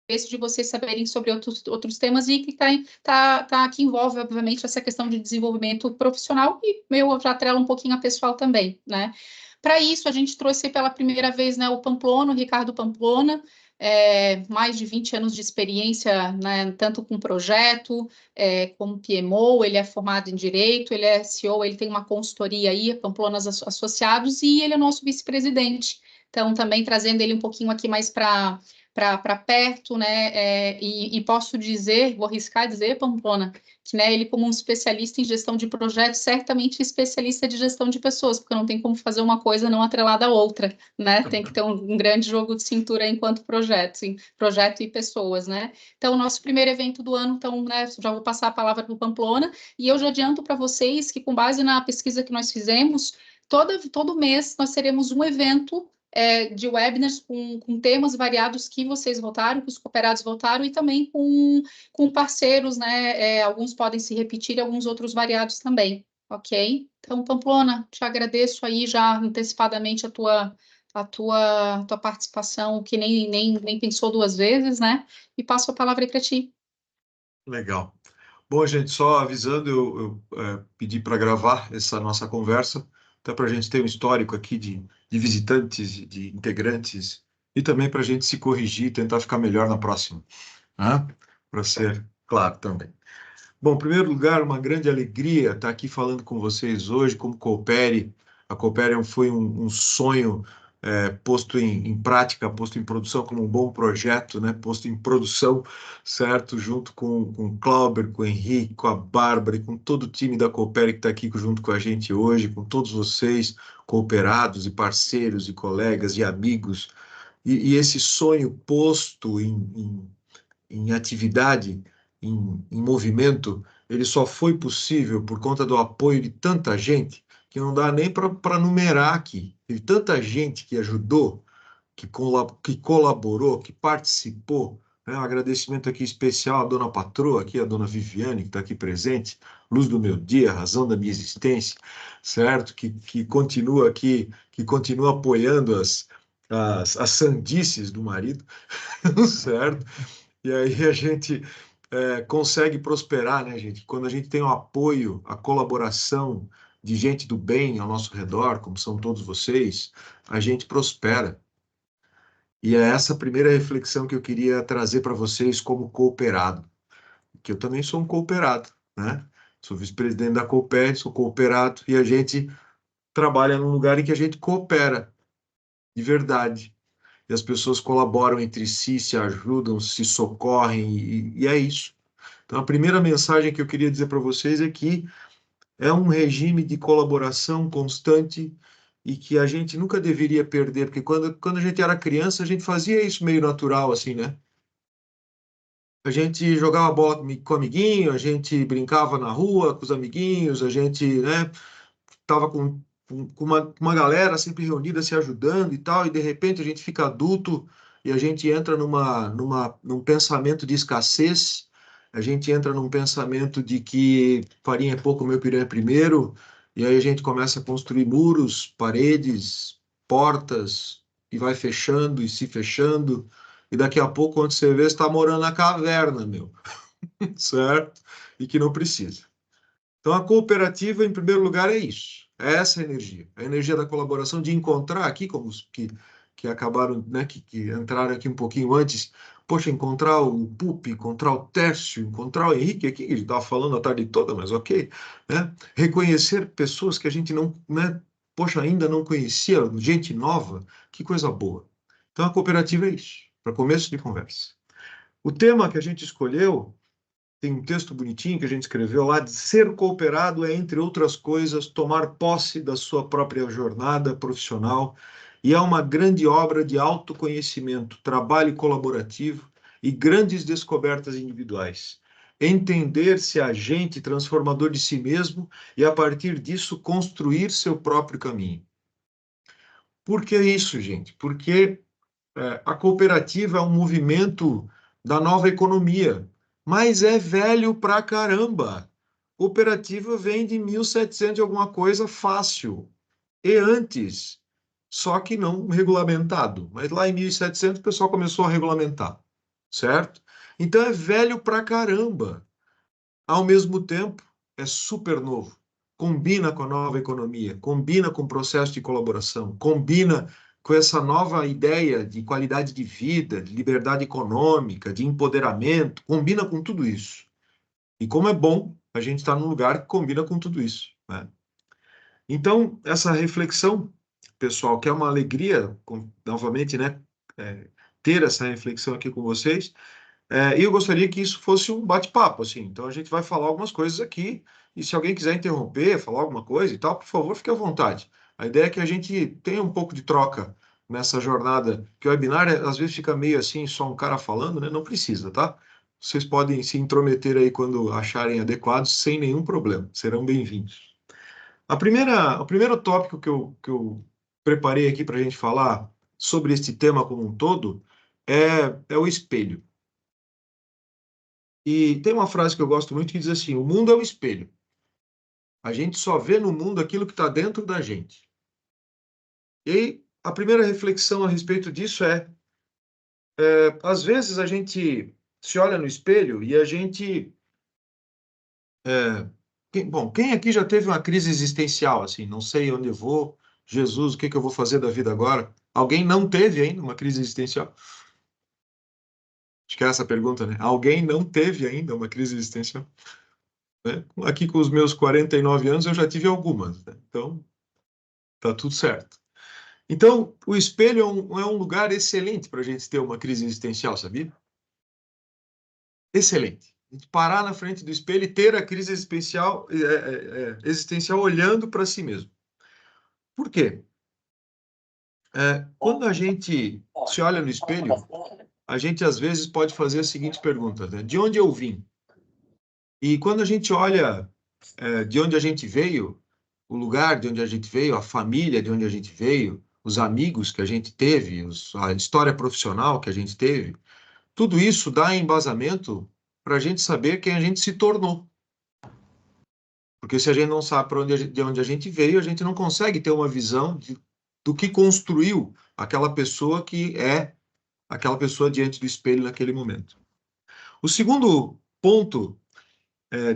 de vocês saberem sobre outros temas e que que envolve, obviamente, essa questão de desenvolvimento profissional e eu já atrelo um pouquinho a pessoal também, né? Para isso, a gente trouxe pela primeira vez, né, o Pamplona, o Ricardo Pamplona, mais de 20 anos de experiência, né, tanto com projeto, como PMO, ele é formado em Direito, ele é CEO, ele tem uma consultoria aí, Pamplonas Associados, e ele é nosso vice-presidente. Então, também trazendo ele um pouquinho aqui mais para perto, né? E posso dizer, vou arriscar dizer, Pamplona, que né, ele, como um especialista em gestão de projetos, certamente especialista de gestão de pessoas, porque não tem como fazer uma coisa não atrelada à outra, né? Tem que ter um grande jogo de cintura enquanto projeto e pessoas, né? Então, o nosso primeiro evento do ano, então, né, já vou passar a palavra para o Pamplona, e eu já adianto para vocês que, com base na pesquisa que nós fizemos, todo mês nós teremos um evento de webinars com temas variados que vocês votaram, que os cooperados votaram, e também com parceiros, né? Alguns podem se repetir e alguns outros variados também, ok? Então, Pamplona, te agradeço aí já antecipadamente a tua participação, que nem pensou duas vezes, né? E passo a palavra aí para ti. Legal. Bom, gente, só avisando, eu pedi para gravar essa nossa conversa, até para a gente ter um histórico aqui de visitantes, de integrantes, e também para a gente se corrigir e tentar ficar melhor na próxima, né? Para ser claro também. Bom, em primeiro lugar, uma grande alegria estar aqui falando com vocês hoje, como Coopere. A Coopere foi um sonho posto em prática, posto em produção como um bom projeto, né? Posto em produção, certo? Junto com o Clauber, com o Henrique, com a Bárbara e com todo o time da Coopere que está aqui junto com a gente hoje, com todos vocês, cooperados e parceiros e colegas e amigos. E esse sonho posto em atividade, em movimento, ele só foi possível por conta do apoio de tanta gente que não dá nem para numerar aqui. Teve tanta gente que ajudou, que colaborou, que participou. Né? Um agradecimento aqui especial à dona patroa, aqui, a dona Viviane, que está aqui presente, luz do meu dia, razão da minha existência, certo? Que continua aqui, que continua apoiando as sandices do marido, certo? E aí a gente consegue prosperar, né, gente? Quando a gente tem o apoio, a colaboração de gente do bem ao nosso redor, como são todos vocês, a gente prospera. E é essa primeira reflexão que eu queria trazer para vocês como cooperado, que eu também sou um cooperado, né? Sou vice-presidente da Coopere, sou cooperado, e a gente trabalha num lugar em que a gente coopera, de verdade. E as pessoas colaboram entre si, se ajudam, se socorrem, e é isso. Então, a primeira mensagem que eu queria dizer para vocês é que é um regime de colaboração constante e que a gente nunca deveria perder, porque quando a gente era criança, a gente fazia isso meio natural, assim, né? A gente jogava bola com amiguinho, a gente brincava na rua com os amiguinhos, a gente, né, tava com uma galera sempre reunida, se ajudando e tal, e de repente a gente fica adulto e a gente entra num pensamento de escassez, a gente entra num pensamento de que farinha é pouco, meu pirão é primeiro, e aí a gente começa a construir muros, paredes, portas, e vai fechando e se fechando, e daqui a pouco, quando você vê, você está morando na caverna, meu, certo? E que não precisa. Então, a cooperativa, em primeiro lugar, é isso. É essa energia. A energia da colaboração, de encontrar aqui, como os que acabaram, né, que entraram aqui um pouquinho antes. Poxa, encontrar o Pupi, encontrar o Tércio, encontrar o Henrique aqui, que ele estava falando a tarde toda, mas ok. Né? Reconhecer pessoas que a gente não, né, poxa, ainda não conhecia, gente nova, que coisa boa. Então, a cooperativa é isso, para começo de conversa. O tema que a gente escolheu tem um texto bonitinho que a gente escreveu lá, de ser cooperado é, entre outras coisas, tomar posse da sua própria jornada profissional e é uma grande obra de autoconhecimento, trabalho colaborativo e grandes descobertas individuais. Entender-se agente transformador de si mesmo e, a partir disso, construir seu próprio caminho. Por que isso, gente? Porque a cooperativa é um movimento da nova economia, mas é velho pra caramba. Cooperativa vem de 1700 e alguma coisa fácil, e antes, só que não regulamentado. Mas lá em 1700 o pessoal começou a regulamentar, certo? Então é velho pra caramba. Ao mesmo tempo, é super novo. Combina com a nova economia, combina com o processo de colaboração, combina com essa nova ideia de qualidade de vida, de liberdade econômica, de empoderamento, combina com tudo isso. E como é bom a gente estar num lugar que combina com tudo isso, né? Então, essa reflexão, pessoal, que é uma alegria, novamente, né, ter essa reflexão aqui com vocês, e eu gostaria que isso fosse um bate-papo, assim. Então, a gente vai falar algumas coisas aqui, e se alguém quiser interromper, falar alguma coisa e tal, por favor, fique à vontade. A ideia é que a gente tenha um pouco de troca nessa jornada, que o webinar, às vezes, fica meio assim, só um cara falando, né? Não precisa, tá? Vocês podem se intrometer aí quando acharem adequado, sem nenhum problema. Serão bem-vindos. O primeiro tópico que eu preparei aqui para a gente falar sobre este tema como um todo é o espelho. E tem uma frase que eu gosto muito que diz assim: o mundo é um espelho. A gente só vê no mundo aquilo que está dentro da gente. E aí, a primeira reflexão a respeito disso às vezes a gente se olha no espelho e a gente... quem aqui já teve uma crise existencial, assim, não sei onde eu vou, Jesus, o que que eu vou fazer da vida agora? Alguém não teve ainda uma crise existencial? Acho que é essa a pergunta, né? Alguém não teve ainda uma crise existencial? Né? Aqui com os meus 49 anos eu já tive algumas, né? Então, tá tudo certo. Então, o espelho é um lugar excelente para a gente ter uma crise existencial, sabia? Excelente. A gente parar na frente do espelho e ter a crise existencial olhando para si mesmo. Por quê? Quando a gente se olha no espelho, a gente às vezes pode fazer a seguinte pergunta, né? De onde eu vim? E quando a gente olha de onde a gente veio, o lugar de onde a gente veio, a família de onde a gente veio, os amigos que a gente teve, a história profissional que a gente teve, tudo isso dá embasamento para a gente saber quem a gente se tornou. Porque se a gente não sabe de onde a gente veio, a gente não consegue ter uma visão do que construiu aquela pessoa que é aquela pessoa diante do espelho naquele momento. O segundo ponto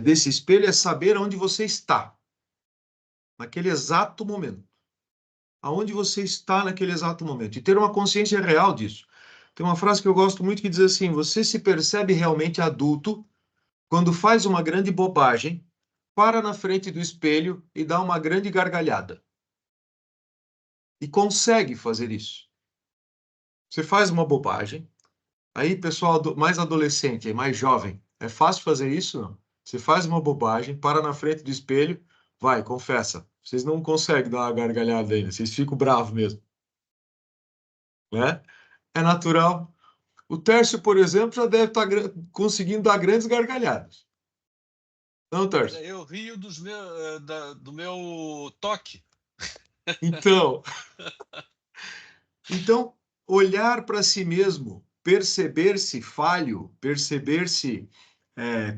desse espelho é saber onde você está, naquele exato momento. Aonde você está naquele exato momento. E ter uma consciência real disso. Tem uma frase que eu gosto muito que diz assim: você se percebe realmente adulto quando faz uma grande bobagem, para na frente do espelho e dá uma grande gargalhada. E consegue fazer isso. Você faz uma bobagem, aí pessoal mais adolescente, mais jovem, é fácil fazer isso? Não. Você faz uma bobagem, para na frente do espelho, vai, confessa. Vocês não conseguem dar uma gargalhada ainda, vocês ficam bravos mesmo. Né? É natural. O Tércio, por exemplo, já deve estar conseguindo dar grandes gargalhadas. Não, Tércio? Eu rio do meu toque. Então, olhar para si mesmo, perceber-se falho, perceber-se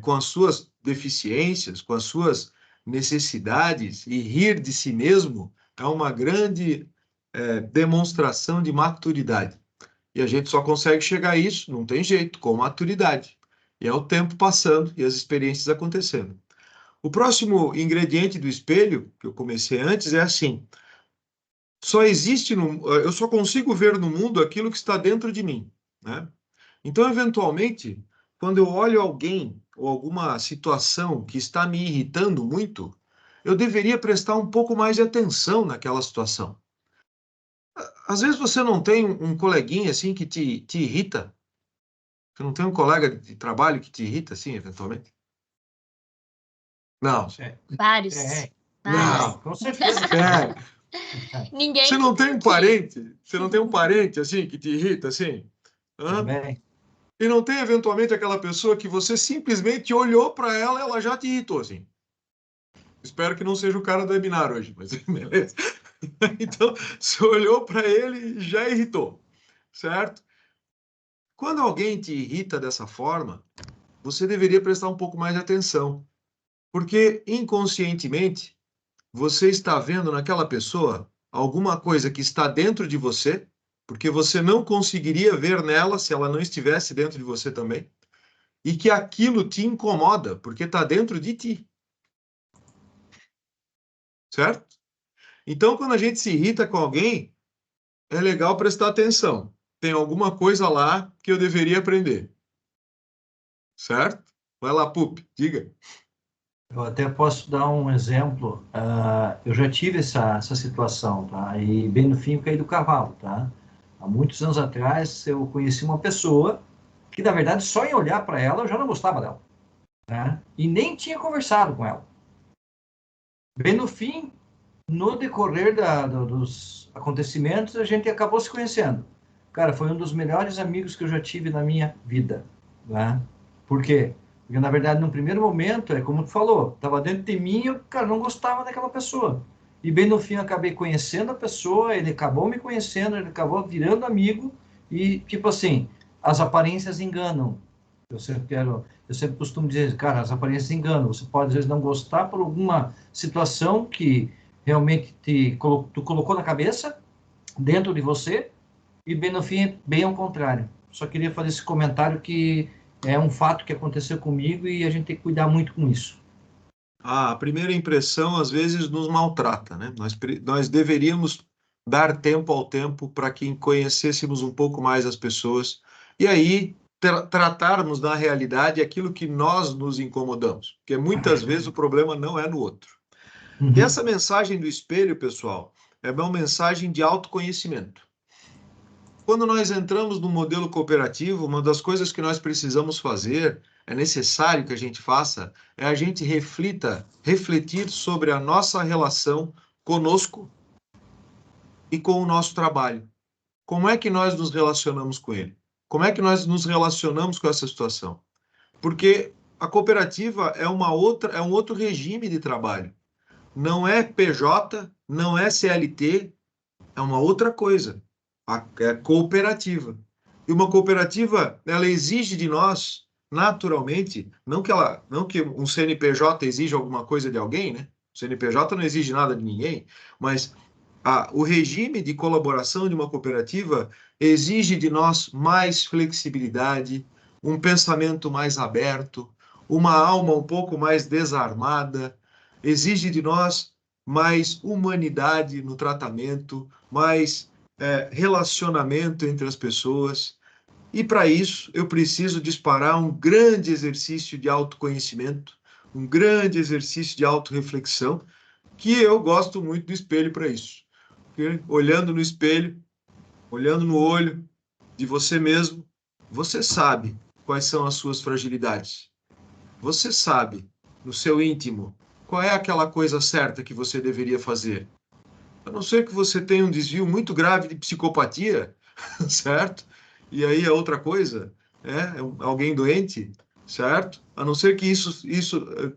com as suas deficiências, com as suas necessidades e rir de si mesmo é uma grande demonstração de maturidade. E a gente só consegue chegar a isso, não tem jeito, com maturidade. E é o tempo passando e as experiências acontecendo. O próximo ingrediente do espelho, que eu comecei antes, é assim: eu só consigo ver no mundo aquilo que está dentro de mim, né? Então, eventualmente, quando eu olho alguém ou alguma situação que está me irritando muito, eu deveria prestar um pouco mais de atenção naquela situação. Às vezes você não tem um coleguinha assim que te irrita. Você não tem um colega de trabalho que te irrita assim, eventualmente? Não. Vários. Não, com certeza. Ninguém. Você não tem um parente? Você não tem um parente assim que te irrita assim? Também. E não tem eventualmente aquela pessoa que você simplesmente olhou para ela e ela já te irritou assim? Espero que não seja o cara do webinar hoje, mas beleza. Então, você olhou para ele e já irritou, certo? Quando alguém te irrita dessa forma, você deveria prestar um pouco mais de atenção, porque inconscientemente você está vendo naquela pessoa alguma coisa que está dentro de você, porque você não conseguiria ver nela se ela não estivesse dentro de você também, e que aquilo te incomoda, porque está dentro de ti. Certo? Então, quando a gente se irrita com alguém, é legal prestar atenção. Tem alguma coisa lá que eu deveria aprender. Certo? Vai lá, Pup, diga. Eu até posso dar um exemplo. Eu já tive essa situação, tá? E bem no fim eu caí do cavalo, tá? Há muitos anos atrás eu conheci uma pessoa que, na verdade, só em olhar para ela eu já não gostava dela, né? E nem tinha conversado com ela. Bem no fim, no decorrer dos acontecimentos, a gente acabou se conhecendo. Cara, foi um dos melhores amigos que eu já tive na minha vida, né? Por quê? Porque, na verdade, no primeiro momento, é como tu falou, estava dentro de mim e eu, cara, não gostava daquela pessoa. E bem no fim, eu acabei conhecendo a pessoa, ele acabou me conhecendo, ele acabou virando amigo e, tipo assim, as aparências enganam. Eu sempre costumo dizer, cara, as aparências enganam. Você pode, às vezes, não gostar por alguma situação que realmente tu colocou na cabeça, dentro de você, e bem no fim, bem ao contrário. Só queria fazer esse comentário que é um fato que aconteceu comigo e a gente tem que cuidar muito com isso. A primeira impressão, às vezes, nos maltrata, né? Nós deveríamos dar tempo ao tempo para que conhecêssemos um pouco mais as pessoas e aí tratarmos na realidade aquilo que nós nos incomodamos, porque muitas vezes o problema não é no outro. Uhum. E essa mensagem do espelho, pessoal, é uma mensagem de autoconhecimento. Quando nós entramos no modelo cooperativo, uma das coisas que nós precisamos fazer, é necessário que a gente faça, é a gente refletir sobre a nossa relação conosco e com o nosso trabalho. Como é que nós nos relacionamos com ele? Como é que nós nos relacionamos com essa situação? Porque a cooperativa é um outro regime de trabalho. Não é PJ, não é CLT, é uma outra coisa. É cooperativa. E uma cooperativa, ela exige de nós, naturalmente, não que um CNPJ exija alguma coisa de alguém, né? O CNPJ não exige nada de ninguém, mas o regime de colaboração de uma cooperativa exige de nós mais flexibilidade, um pensamento mais aberto, uma alma um pouco mais desarmada, exige de nós mais humanidade no tratamento, mais relacionamento entre as pessoas. E para isso eu preciso disparar um grande exercício de autoconhecimento, um grande exercício de autorreflexão, que eu gosto muito do espelho para isso. Porque olhando no espelho, olhando no olho de você mesmo, você sabe quais são as suas fragilidades. Você sabe, no seu íntimo, qual é aquela coisa certa que você deveria fazer. A não ser que você tenha um desvio muito grave de psicopatia, certo? E aí é outra coisa, alguém doente, certo? A não ser que isso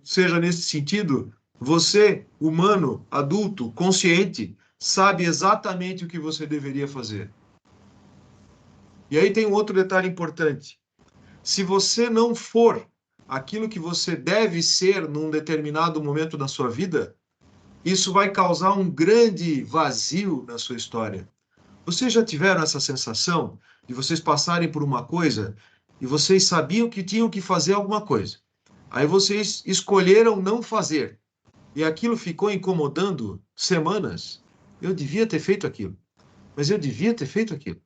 seja nesse sentido, você, humano, adulto, consciente, sabe exatamente o que você deveria fazer. E aí tem um outro detalhe importante. Se você não for aquilo que você deve ser num determinado momento da sua vida, isso vai causar um grande vazio na sua história. Vocês já tiveram essa sensação de vocês passarem por uma coisa e vocês sabiam que tinham que fazer alguma coisa. Aí vocês escolheram não fazer. E aquilo ficou incomodando semanas. Eu devia ter feito aquilo. Mas eu devia ter feito aquilo.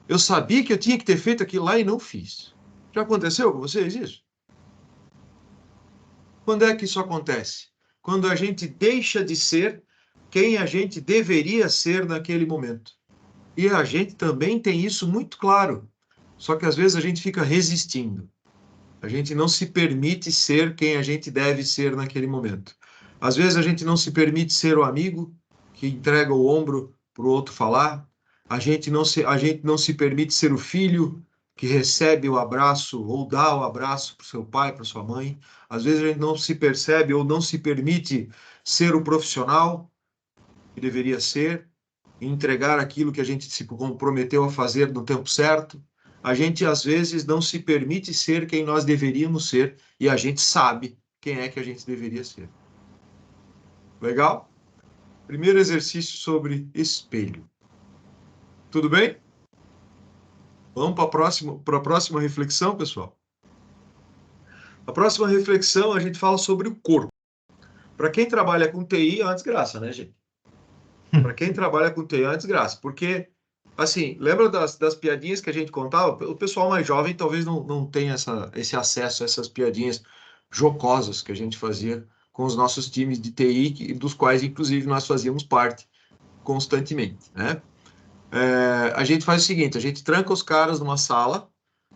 Eu sabia que eu tinha que ter feito aquilo lá e não fiz. Já aconteceu com vocês isso? Quando é que isso acontece? Quando a gente deixa de ser quem a gente deveria ser naquele momento. E a gente também tem isso muito claro. Só que às vezes a gente fica resistindo. A gente não se permite ser quem a gente deve ser naquele momento. Às vezes a gente não se permite ser o amigo que entrega o ombro para o outro falar. A gente não se permite ser o filho que recebe o abraço ou dá o abraço para o seu pai, para sua mãe. Às vezes a gente não se percebe ou não se permite ser o profissional que deveria ser, entregar aquilo que a gente se comprometeu a fazer no tempo certo. A gente, às vezes, não se permite ser quem nós deveríamos ser e a gente sabe quem é que a gente deveria ser. Legal? Primeiro exercício sobre espelho. Tudo bem? Vamos para a próxima reflexão, pessoal? A próxima reflexão, a gente fala sobre o corpo. Para quem trabalha com TI, é uma desgraça, né, gente? Para quem trabalha com TI, é uma desgraça. Porque, assim, lembra das piadinhas que a gente contava? O pessoal mais jovem talvez não tenha esse acesso a essas piadinhas jocosas que a gente fazia com os nossos times de TI, dos quais, inclusive, nós fazíamos parte constantemente, né? A gente faz o seguinte, a gente tranca os caras numa sala,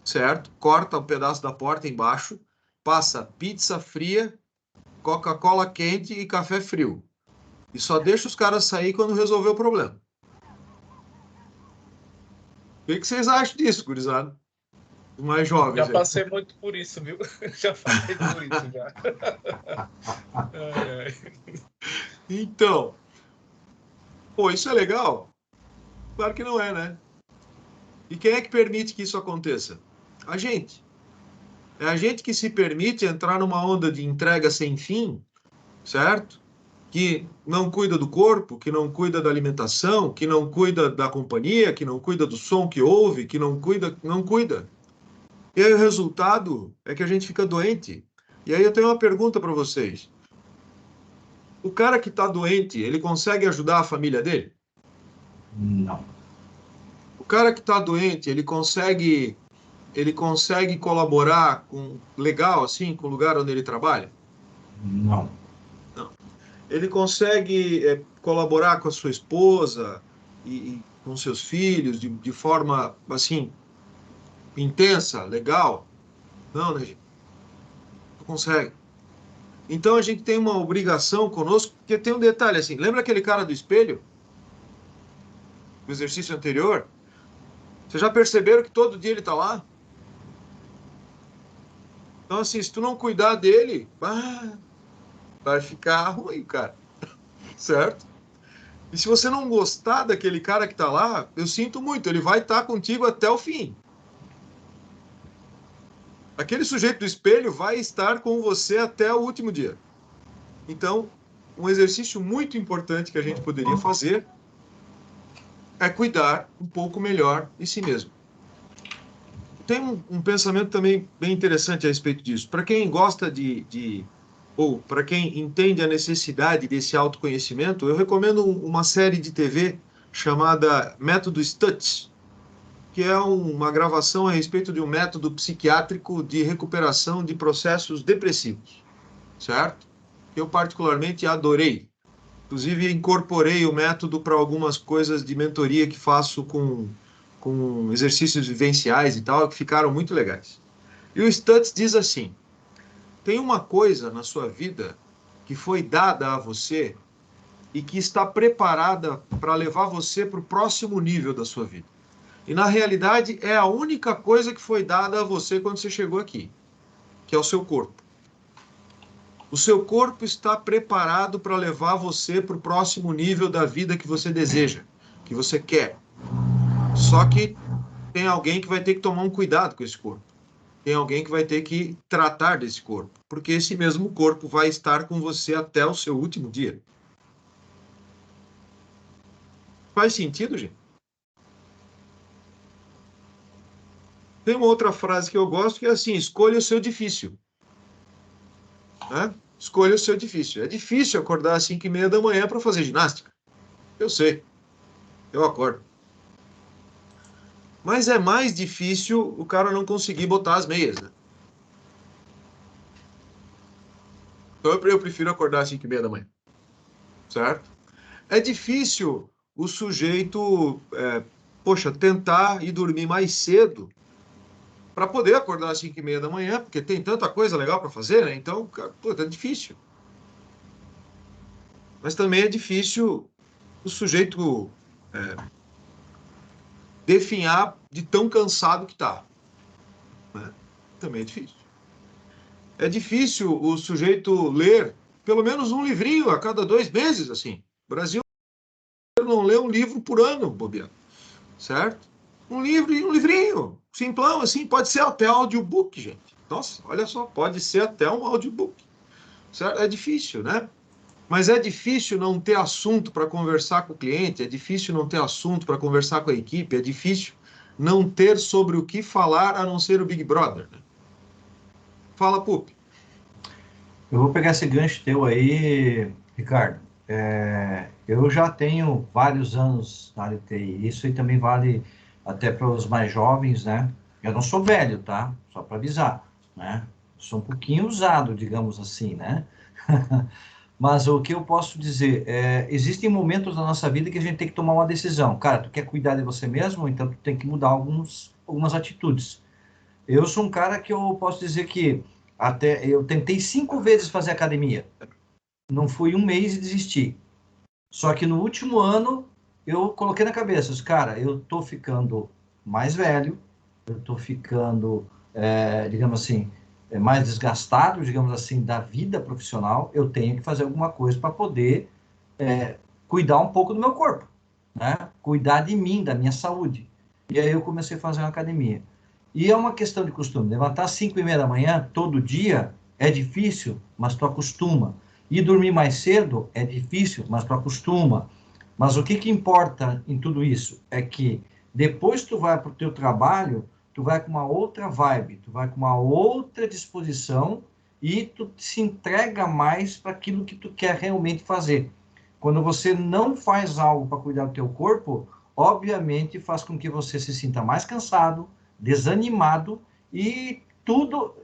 certo? Corta um pedaço da porta embaixo, passa pizza fria, Coca-Cola quente e café frio. E só deixa os caras sair quando resolver o problema. O que vocês acham disso, gurizada? Os mais jovens. Já passei muito por isso, viu? Já passei por isso, já. Então, pô, isso é legal? Claro que não é, né? E quem é que permite que isso aconteça? A gente. É a gente que se permite entrar numa onda de entrega sem fim, certo? Que não cuida do corpo, que não cuida da alimentação, que não cuida da companhia, que não cuida do som que ouve, que não cuida. E aí o resultado é que a gente fica doente. E aí eu tenho uma pergunta para vocês. O cara que está doente, ele consegue ajudar a família dele? Não. O cara que está doente, ele consegue colaborar legal assim com o lugar onde ele trabalha? Não. Ele consegue colaborar com a sua esposa e com seus filhos de forma assim intensa, legal? Não, né, gente? Não consegue. Então a gente tem uma obrigação conosco, porque tem um detalhe assim, lembra aquele cara do espelho? Do exercício anterior? Vocês já perceberam que todo dia ele está lá? Então assim, se tu não cuidar dele, vai ficar ruim, cara. Certo? E se você não gostar daquele cara que está lá, eu sinto muito, ele vai estar contigo até o fim. Aquele sujeito do espelho vai estar com você até o último dia. Então, um exercício muito importante que a gente poderia fazer é cuidar um pouco melhor de si mesmo. Tem um pensamento também bem interessante a respeito disso. Para quem gosta ou para quem entende a necessidade desse autoconhecimento, eu recomendo uma série de TV chamada Método Stutz, que é uma gravação a respeito de um método psiquiátrico de recuperação de processos depressivos, certo? Que eu particularmente adorei. Inclusive, incorporei o método para algumas coisas de mentoria que faço com exercícios vivenciais e tal, que ficaram muito legais. E o Stutz diz assim: tem uma coisa na sua vida que foi dada a você e que está preparada para levar você para o próximo nível da sua vida. E, na realidade, é a única coisa que foi dada a você quando você chegou aqui, que é o seu corpo. O seu corpo está preparado para levar você para o próximo nível da vida que você deseja, que você quer. Só que tem alguém que vai ter que tomar um cuidado com esse corpo. Tem alguém que vai ter que tratar desse corpo, porque esse mesmo corpo vai estar com você até o seu último dia. Faz sentido, gente? Tem uma outra frase que eu gosto que é assim: escolha o seu difícil. Né? Escolha o seu difícil. É difícil acordar às 5h30 da manhã para fazer ginástica. Eu sei. Eu acordo. Mas é mais difícil o cara não conseguir botar as meias, né? Então eu prefiro acordar às 5h30 da manhã. Certo? É difícil o sujeito, tentar ir dormir mais cedo para poder acordar às 5h30 da manhã, porque tem tanta coisa legal para fazer, né? Então, é difícil. Mas também é difícil o sujeito definhar de tão cansado que está. Né? Também é difícil. É difícil o sujeito ler pelo menos um livrinho a cada 2 meses, assim. O Brasil não lê um livro por ano, bobeando. Certo? Um livrinho, simplão, assim, pode ser até audiobook, gente. Nossa, olha só, pode ser até um audiobook. Certo? É difícil, né? Mas é difícil não ter assunto para conversar com o cliente, é difícil não ter assunto para conversar com a equipe, é difícil não ter sobre o que falar a não ser o Big Brother, né? Fala, Pup. Eu vou pegar esse gancho teu aí, Ricardo. Eu já tenho vários anos na área de TI. Isso aí também vale até para os mais jovens, né? Eu não sou velho, tá? Só para avisar, né? Sou um pouquinho usado, digamos assim, né? Mas o que eu posso dizer existem momentos na nossa vida que a gente tem que tomar uma decisão. Cara, tu quer cuidar de você mesmo, então tu tem que mudar algumas atitudes. Eu sou um cara que eu posso dizer que até eu tentei 5 vezes fazer academia. Não fui um mês e desisti. Só que no último ano eu coloquei na cabeça, cara, eu tô ficando mais velho, eu tô ficando, digamos assim, mais desgastado, digamos assim, da vida profissional. Eu tenho que fazer alguma coisa para poder cuidar um pouco do meu corpo, né? Cuidar de mim, da minha saúde. E aí eu comecei a fazer uma academia. E é uma questão de costume. Levantar às 5:30 da manhã, todo dia, é difícil, mas tu acostuma. E dormir mais cedo é difícil, mas tu acostuma. Mas o que importa em tudo isso é que depois tu vai para o teu trabalho, tu vai com uma outra vibe, tu vai com uma outra disposição e tu se entrega mais para aquilo que tu quer realmente fazer. Quando você não faz algo para cuidar do teu corpo, obviamente faz com que você se sinta mais cansado, desanimado e tudo,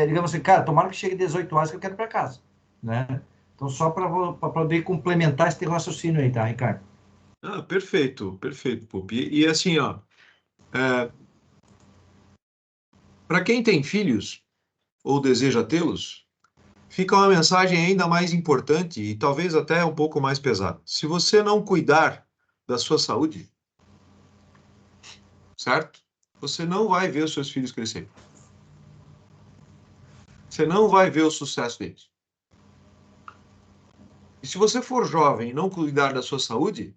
digamos assim, cara, tomara que chegue 18 horas que eu quero ir para casa, né? Então, só para poder complementar esse raciocínio aí, tá, Ricardo? Ah, perfeito, perfeito, Pup. E assim, ó, para quem tem filhos ou deseja tê-los, fica uma mensagem ainda mais importante e talvez até um pouco mais pesada. Se você não cuidar da sua saúde, certo? Você não vai ver os seus filhos crescerem. Você não vai ver o sucesso deles. E se você for jovem e não cuidar da sua saúde,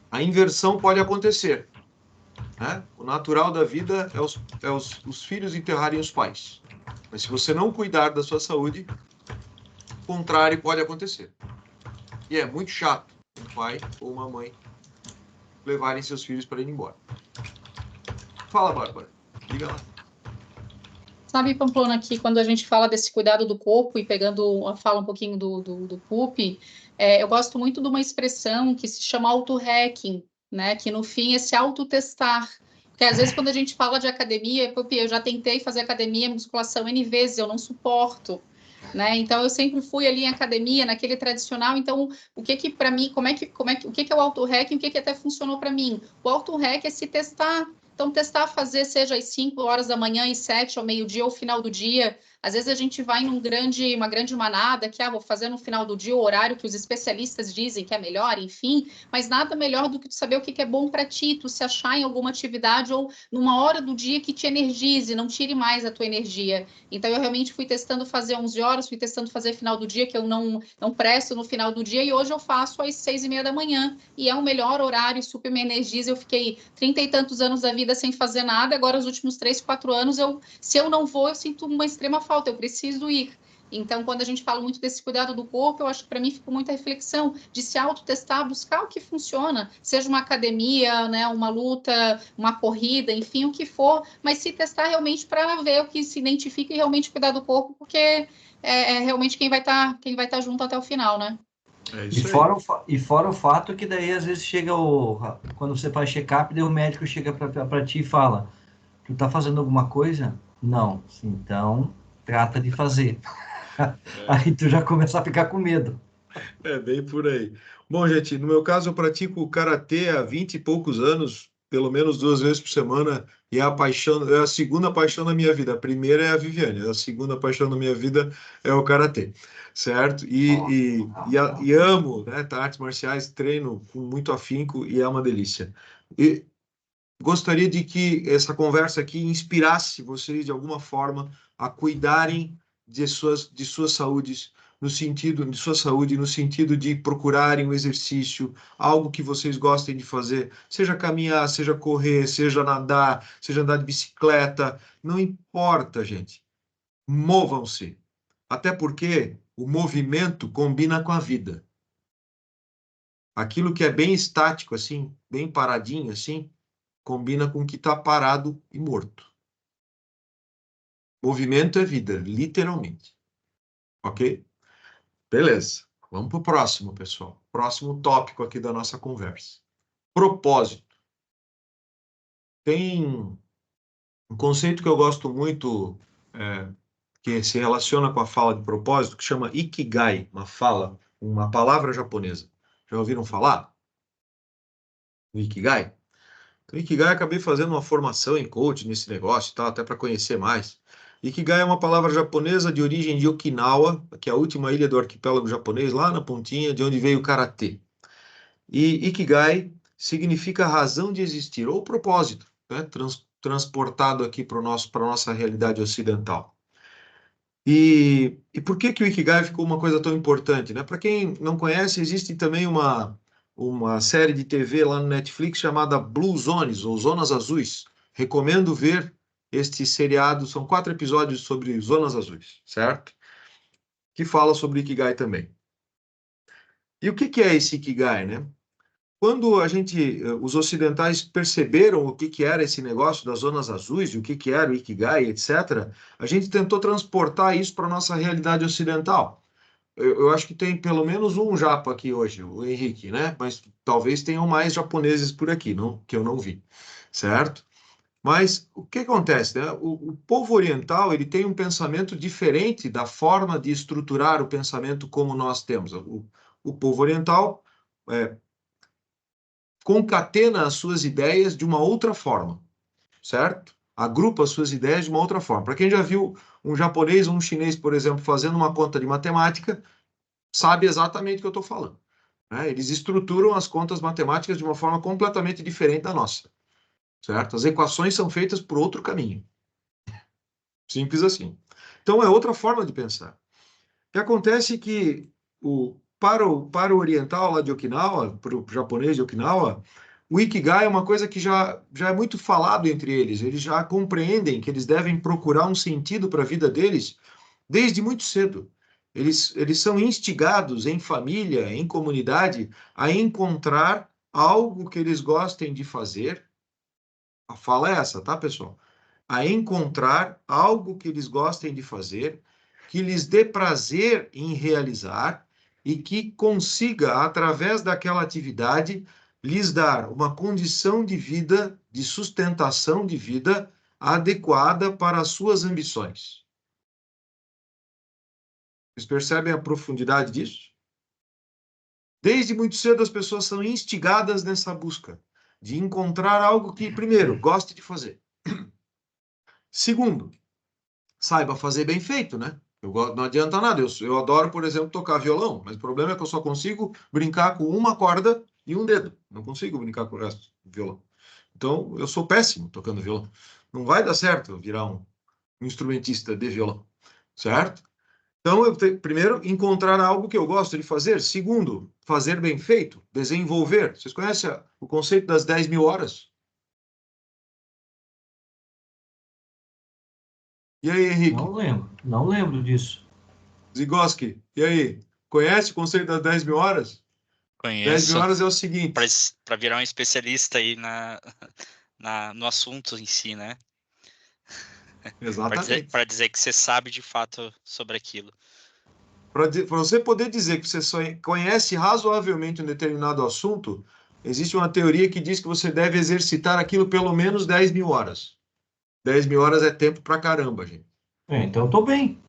a inversão pode acontecer, né? O natural da vida é os filhos enterrarem os pais. Mas se você não cuidar da sua saúde, o contrário pode acontecer. E é muito chato um pai ou uma mãe levarem seus filhos para ir embora. Fala, Bárbara. Diga lá. Sabe, Pamplona, que quando a gente fala desse cuidado do corpo e fala um pouquinho do PUP, eu gosto muito de uma expressão que se chama auto-hacking, né? Que no fim é se autotestar. Porque às vezes quando a gente fala de academia, PUP, eu já tentei fazer academia, musculação N vezes, eu não suporto. Né? Então eu sempre fui ali em academia, naquele tradicional. Então, o que para mim, o que é o auto-hacking, o que até funcionou para mim? O auto-hack é se testar. Então, testar fazer, seja às 5 horas da manhã, às 7, ao meio-dia ou final do dia. Às vezes a gente vai uma grande manada, que vou fazer no final do dia o horário que os especialistas dizem que é melhor, enfim, mas nada melhor do que tu saber o que é bom para ti, tu se achar em alguma atividade ou numa hora do dia que te energize, não tire mais a tua energia. Então, eu realmente fui testando fazer 11 horas, fui testando fazer final do dia, que eu não presto no final do dia, e hoje eu faço às 6:30 da manhã, e é o melhor horário, super me energiza. Eu fiquei 30 e tantos anos da vida sem fazer nada, agora os últimos 3, 4 anos, se eu não vou, eu sinto uma extrema falta, eu preciso ir. Então, quando a gente fala muito desse cuidado do corpo, eu acho que para mim ficou muita reflexão de se autotestar, buscar o que funciona, seja uma academia, né, uma luta, uma corrida, enfim, o que for, mas se testar realmente para ver o que se identifica e realmente cuidar do corpo, porque é realmente quem vai estar junto até o final, né? É E isso aí. fora o fato que daí às vezes chega quando você faz check-up, daí o médico chega para ti e fala: tu tá fazendo alguma coisa? Não. Então, trata de fazer. Aí tu já começa a ficar com medo. É bem por aí. Bom, gente, no meu caso, eu pratico o karatê há 20 e poucos anos, pelo menos 2 vezes por semana, e é a segunda paixão da minha vida. A primeira é a Viviane, a segunda paixão da minha vida é o karatê, certo? E amo, né, artes marciais, treino com muito afinco e é uma delícia. E gostaria de que essa conversa aqui inspirasse vocês de alguma forma a cuidarem de suas saúdes, no sentido de sua saúde, no sentido de procurarem um exercício, algo que vocês gostem de fazer, seja caminhar, seja correr, seja nadar, seja andar de bicicleta, não importa, gente. Movam-se. Até porque o movimento combina com a vida. Aquilo que é bem estático assim, bem paradinho assim, combina com o que está parado e morto. Movimento é vida, literalmente. Ok? Beleza. Vamos para o próximo, pessoal. Próximo tópico aqui da nossa conversa. Propósito. Tem um conceito que eu gosto muito, que se relaciona com a fala de propósito, que chama Ikigai, uma palavra japonesa. Já ouviram falar? O Ikigai? O Ikigai, acabei fazendo uma formação em coach nesse negócio, tá? Até para conhecer mais. Ikigai é uma palavra japonesa de origem de Okinawa, que é a última ilha do arquipélago japonês, lá na pontinha, de onde veio o karatê. E Ikigai significa razão de existir, ou propósito, né? Transportado aqui para a nossa realidade ocidental. E por que o Ikigai ficou uma coisa tão importante, né? Para quem não conhece, existe também uma série de TV lá no Netflix chamada Blue Zones, ou Zonas Azuis. Recomendo ver este seriado, são 4 episódios sobre Zonas Azuis, certo? Que fala sobre Ikigai também. E o que é esse Ikigai, né? Quando os ocidentais perceberam o que era esse negócio das zonas azuis, e o que era o Ikigai, etc., a gente tentou transportar isso para a nossa realidade ocidental. Eu acho que tem pelo menos um japa aqui hoje, o Henrique, né? Mas talvez tenham mais japoneses por aqui, que eu não vi, certo? Mas o que acontece, né? O povo oriental, ele tem um pensamento diferente da forma de estruturar o pensamento como nós temos. O povo oriental concatena as suas ideias de uma outra forma, certo? Agrupa as suas ideias de uma outra forma. Para quem já viu um japonês ou um chinês, por exemplo, fazendo uma conta de matemática, sabe exatamente o que eu estou falando, né? Eles estruturam as contas matemáticas de uma forma completamente diferente da nossa, certo? As equações são feitas por outro caminho. Simples assim. Então, é outra forma de pensar. O que acontece é que para o oriental lá de Okinawa, para o japonês de Okinawa, o Ikigai é uma coisa que já é muito falado entre eles. Eles já compreendem que eles devem procurar um sentido para a vida deles desde muito cedo. Eles são instigados em família, em comunidade, a encontrar algo que eles gostem de fazer. A fala é essa, tá, pessoal? A encontrar algo que eles gostem de fazer, que lhes dê prazer em realizar e que consiga, através daquela atividade, lhes dar uma condição de vida, de sustentação de vida adequada para as suas ambições. Vocês percebem a profundidade disso? Desde muito cedo as pessoas são instigadas nessa busca de encontrar algo que, primeiro, goste de fazer. Segundo, saiba fazer bem feito, né? Não adianta nada. Eu adoro, por exemplo, tocar violão, mas o problema é que eu só consigo brincar com uma corda e um dedo. Não consigo brincar com o resto do violão. Então, eu sou péssimo tocando violão. Não vai dar certo eu virar um instrumentista de violão, certo? Então, eu tenho, primeiro, encontrar algo que eu gosto de fazer. Segundo, fazer bem feito, desenvolver. Vocês conhecem o conceito das 10.000 horas? E aí, Henrique? Não lembro disso. Zigoski, e aí? Conhece o conceito das 10.000 horas? Conheço. 10.000 horas é o seguinte. Para virar um especialista aí no assunto em si, né? Exatamente. Para dizer que você sabe de fato sobre aquilo. Para você poder dizer que você só conhece razoavelmente um determinado assunto, existe uma teoria que diz que você deve exercitar aquilo pelo menos 10.000 horas. 10.000 horas é tempo pra caramba, gente. Então eu tô bem.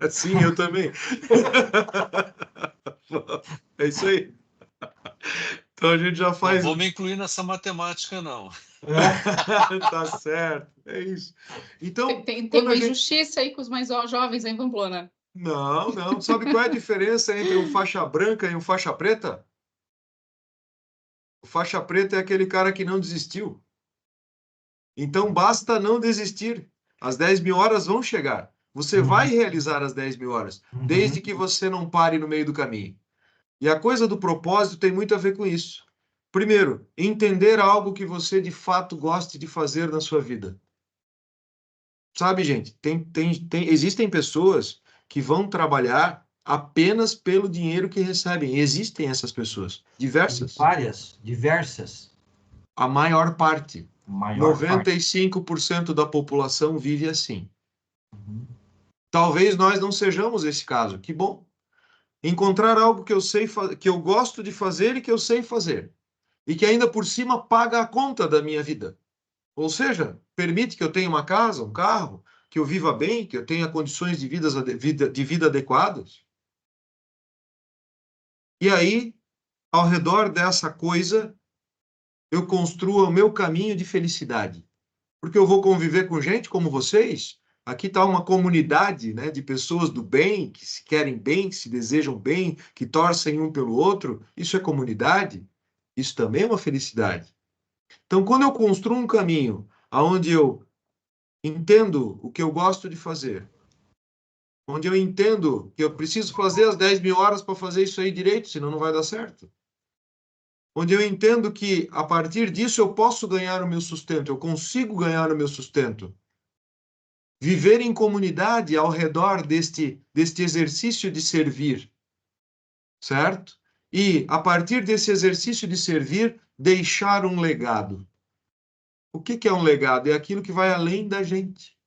Sim, eu também. É isso aí. Então a gente já faz. Não vou me incluir nessa matemática, não. Tá certo, é isso. Então, tem uma injustiça aí com os mais jovens em Pamplona. Não. Sabe qual é a diferença entre um faixa branca e um faixa preta? O faixa preta é aquele cara que não desistiu. Então, basta não desistir. As 10.000 horas vão chegar. Você vai realizar as 10.000 horas, desde que você não pare no meio do caminho. E a coisa do propósito tem muito a ver com isso. Primeiro, entender algo que você de fato goste de fazer na sua vida. Sabe, gente, existem pessoas que vão trabalhar apenas pelo dinheiro que recebem. Existem essas pessoas, diversas. Várias, diversas. A maior parte. Maior parte. 95% da população vive assim. Uhum. Talvez nós não sejamos esse caso. Que bom. Encontrar algo que eu sei, que eu gosto de fazer e que eu sei fazer. E que ainda por cima paga a conta da minha vida. Ou seja, permite que eu tenha uma casa, um carro, que eu viva bem, que eu tenha condições de vida adequadas. E aí, ao redor dessa coisa, eu construo o meu caminho de felicidade. Porque eu vou conviver com gente como vocês. Aqui está uma comunidade, né, de pessoas do bem, que se querem bem, que se desejam bem, que torcem um pelo outro. Isso é comunidade. Isso também é uma felicidade. Então, quando eu construo um caminho onde eu entendo o que eu gosto de fazer, onde eu entendo que eu preciso fazer as 10.000 horas para fazer isso aí direito, senão não vai dar certo. Onde eu entendo que, a partir disso, eu posso ganhar o meu sustento, eu consigo ganhar o meu sustento. Viver em comunidade ao redor deste exercício de servir, certo? E, a partir desse exercício de servir, deixar um legado. O que é um legado? É aquilo que vai além da gente.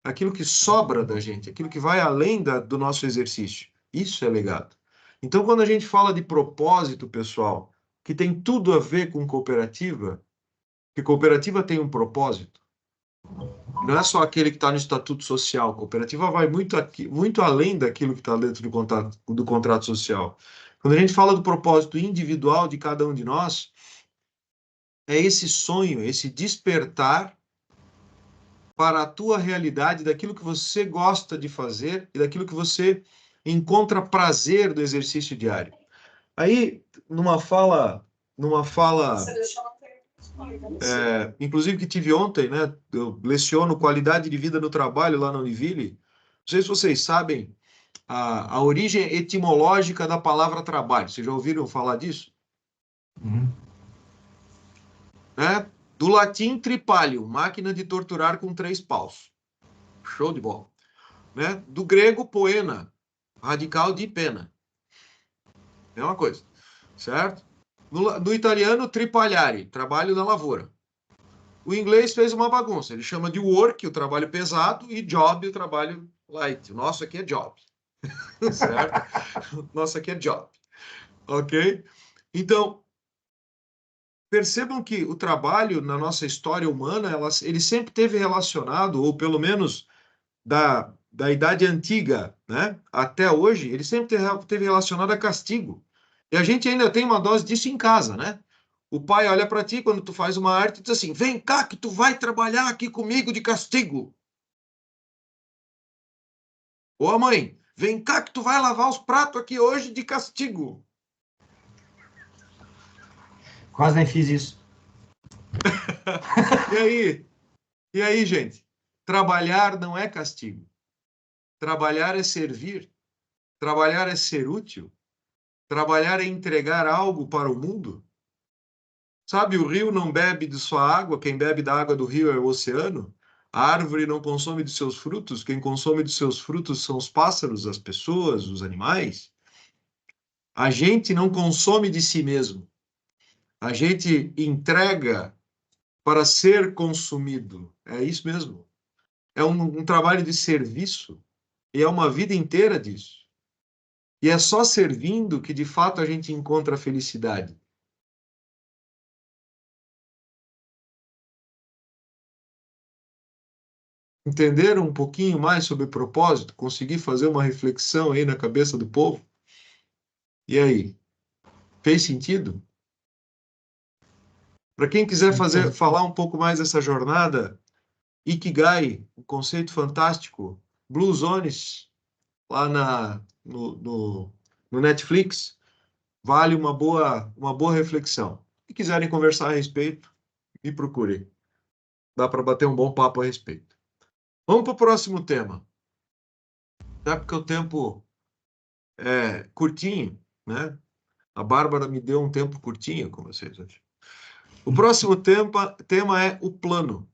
Aquilo que sobra da gente, aquilo que vai além do nosso exercício. Isso é legado. Então, quando a gente fala de propósito, pessoal, que tem tudo a ver com cooperativa, que cooperativa tem um propósito. Não é só aquele que está no Estatuto Social. Cooperativa vai muito além daquilo que está dentro do contrato social. Quando a gente fala do propósito individual de cada um de nós, é esse sonho, esse despertar para a tua realidade, daquilo que você gosta de fazer e daquilo que você encontra prazer do exercício diário. Aí, numa fala inclusive que tive ontem, né? Eu leciono qualidade de vida no trabalho lá na Univille. Não sei se vocês sabem a origem etimológica da palavra trabalho. Vocês já ouviram falar disso? Uhum. Né? Do latim tripalho, máquina de torturar com 3 paus. Show de bola. Né? Do grego poena, radical de pena. É uma coisa, certo? No italiano, tripalhare, trabalho na lavoura. O inglês fez uma bagunça. Ele chama de work, o trabalho pesado, e job, o trabalho light. O nosso aqui é job. Certo? O nosso aqui é job. Ok? Então, percebam que o trabalho na nossa história humana, ele sempre teve relacionado, ou pelo menos da Idade Antiga, né, até hoje, ele sempre teve relacionado a castigo. E a gente ainda tem uma dose disso em casa, né? O pai olha para ti quando tu faz uma arte e diz assim: vem cá que tu vai trabalhar aqui comigo de castigo. Ou a mãe: vem cá que tu vai lavar os pratos aqui hoje de castigo. Quase nem fiz isso. E aí, gente? Trabalhar não é castigo. Trabalhar é servir. Trabalhar é ser útil. Trabalhar é entregar algo para o mundo. Sabe, o rio não bebe de sua água, quem bebe da água do rio é o oceano. A árvore não consome de seus frutos, quem consome de seus frutos são os pássaros, as pessoas, os animais. A gente não consome de si mesmo. A gente entrega para ser consumido. É isso mesmo. É um trabalho de serviço e é uma vida inteira disso. E é só servindo que, de fato, a gente encontra a felicidade. Entenderam um pouquinho mais sobre propósito? Consegui fazer uma reflexão aí na cabeça do povo? E aí? Fez sentido? Para quem quiser falar um pouco mais dessa jornada, Ikigai, um conceito fantástico, Blue Zones, lá no Netflix, vale uma boa reflexão. Se quiserem conversar a respeito, me procurem. Dá para bater um bom papo a respeito. Vamos para o próximo tema. Até porque o tempo é curtinho, né? A Bárbara me deu um tempo curtinho, como vocês acham. O próximo tema é o plano.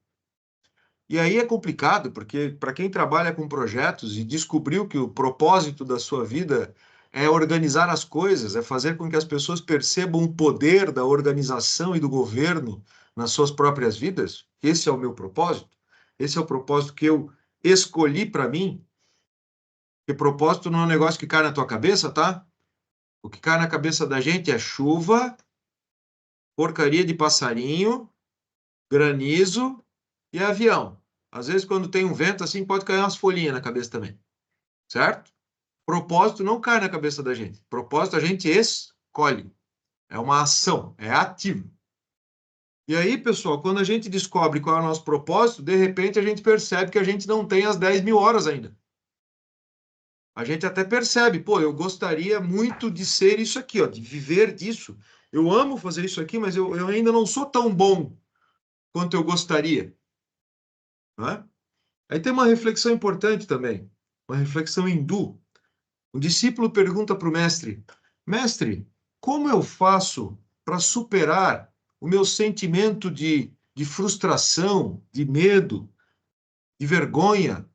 E aí é complicado, porque para quem trabalha com projetos e descobriu que o propósito da sua vida é organizar as coisas, é fazer com que as pessoas percebam o poder da organização e do governo nas suas próprias vidas? Esse é o meu propósito? Esse é o propósito que eu escolhi para mim? Porque propósito não é um negócio que cai na tua cabeça, tá? O que cai na cabeça da gente é chuva, porcaria de passarinho, granizo e avião. Às vezes, quando tem um vento assim, pode cair umas folhinhas na cabeça também. Certo? Propósito não cai na cabeça da gente. Propósito a gente escolhe. É uma ação, é ativo. E aí, pessoal, quando a gente descobre qual é o nosso propósito, de repente a gente percebe que a gente não tem as 10.000 horas ainda. A gente até percebe, pô, eu gostaria muito de ser isso aqui, ó, de viver disso. Eu amo fazer isso aqui, mas eu ainda não sou tão bom quanto eu gostaria. Né? Aí tem uma reflexão importante também, uma reflexão hindu. O discípulo pergunta para o mestre: Mestre, como eu faço para superar o meu sentimento de frustração, de medo, de vergonha,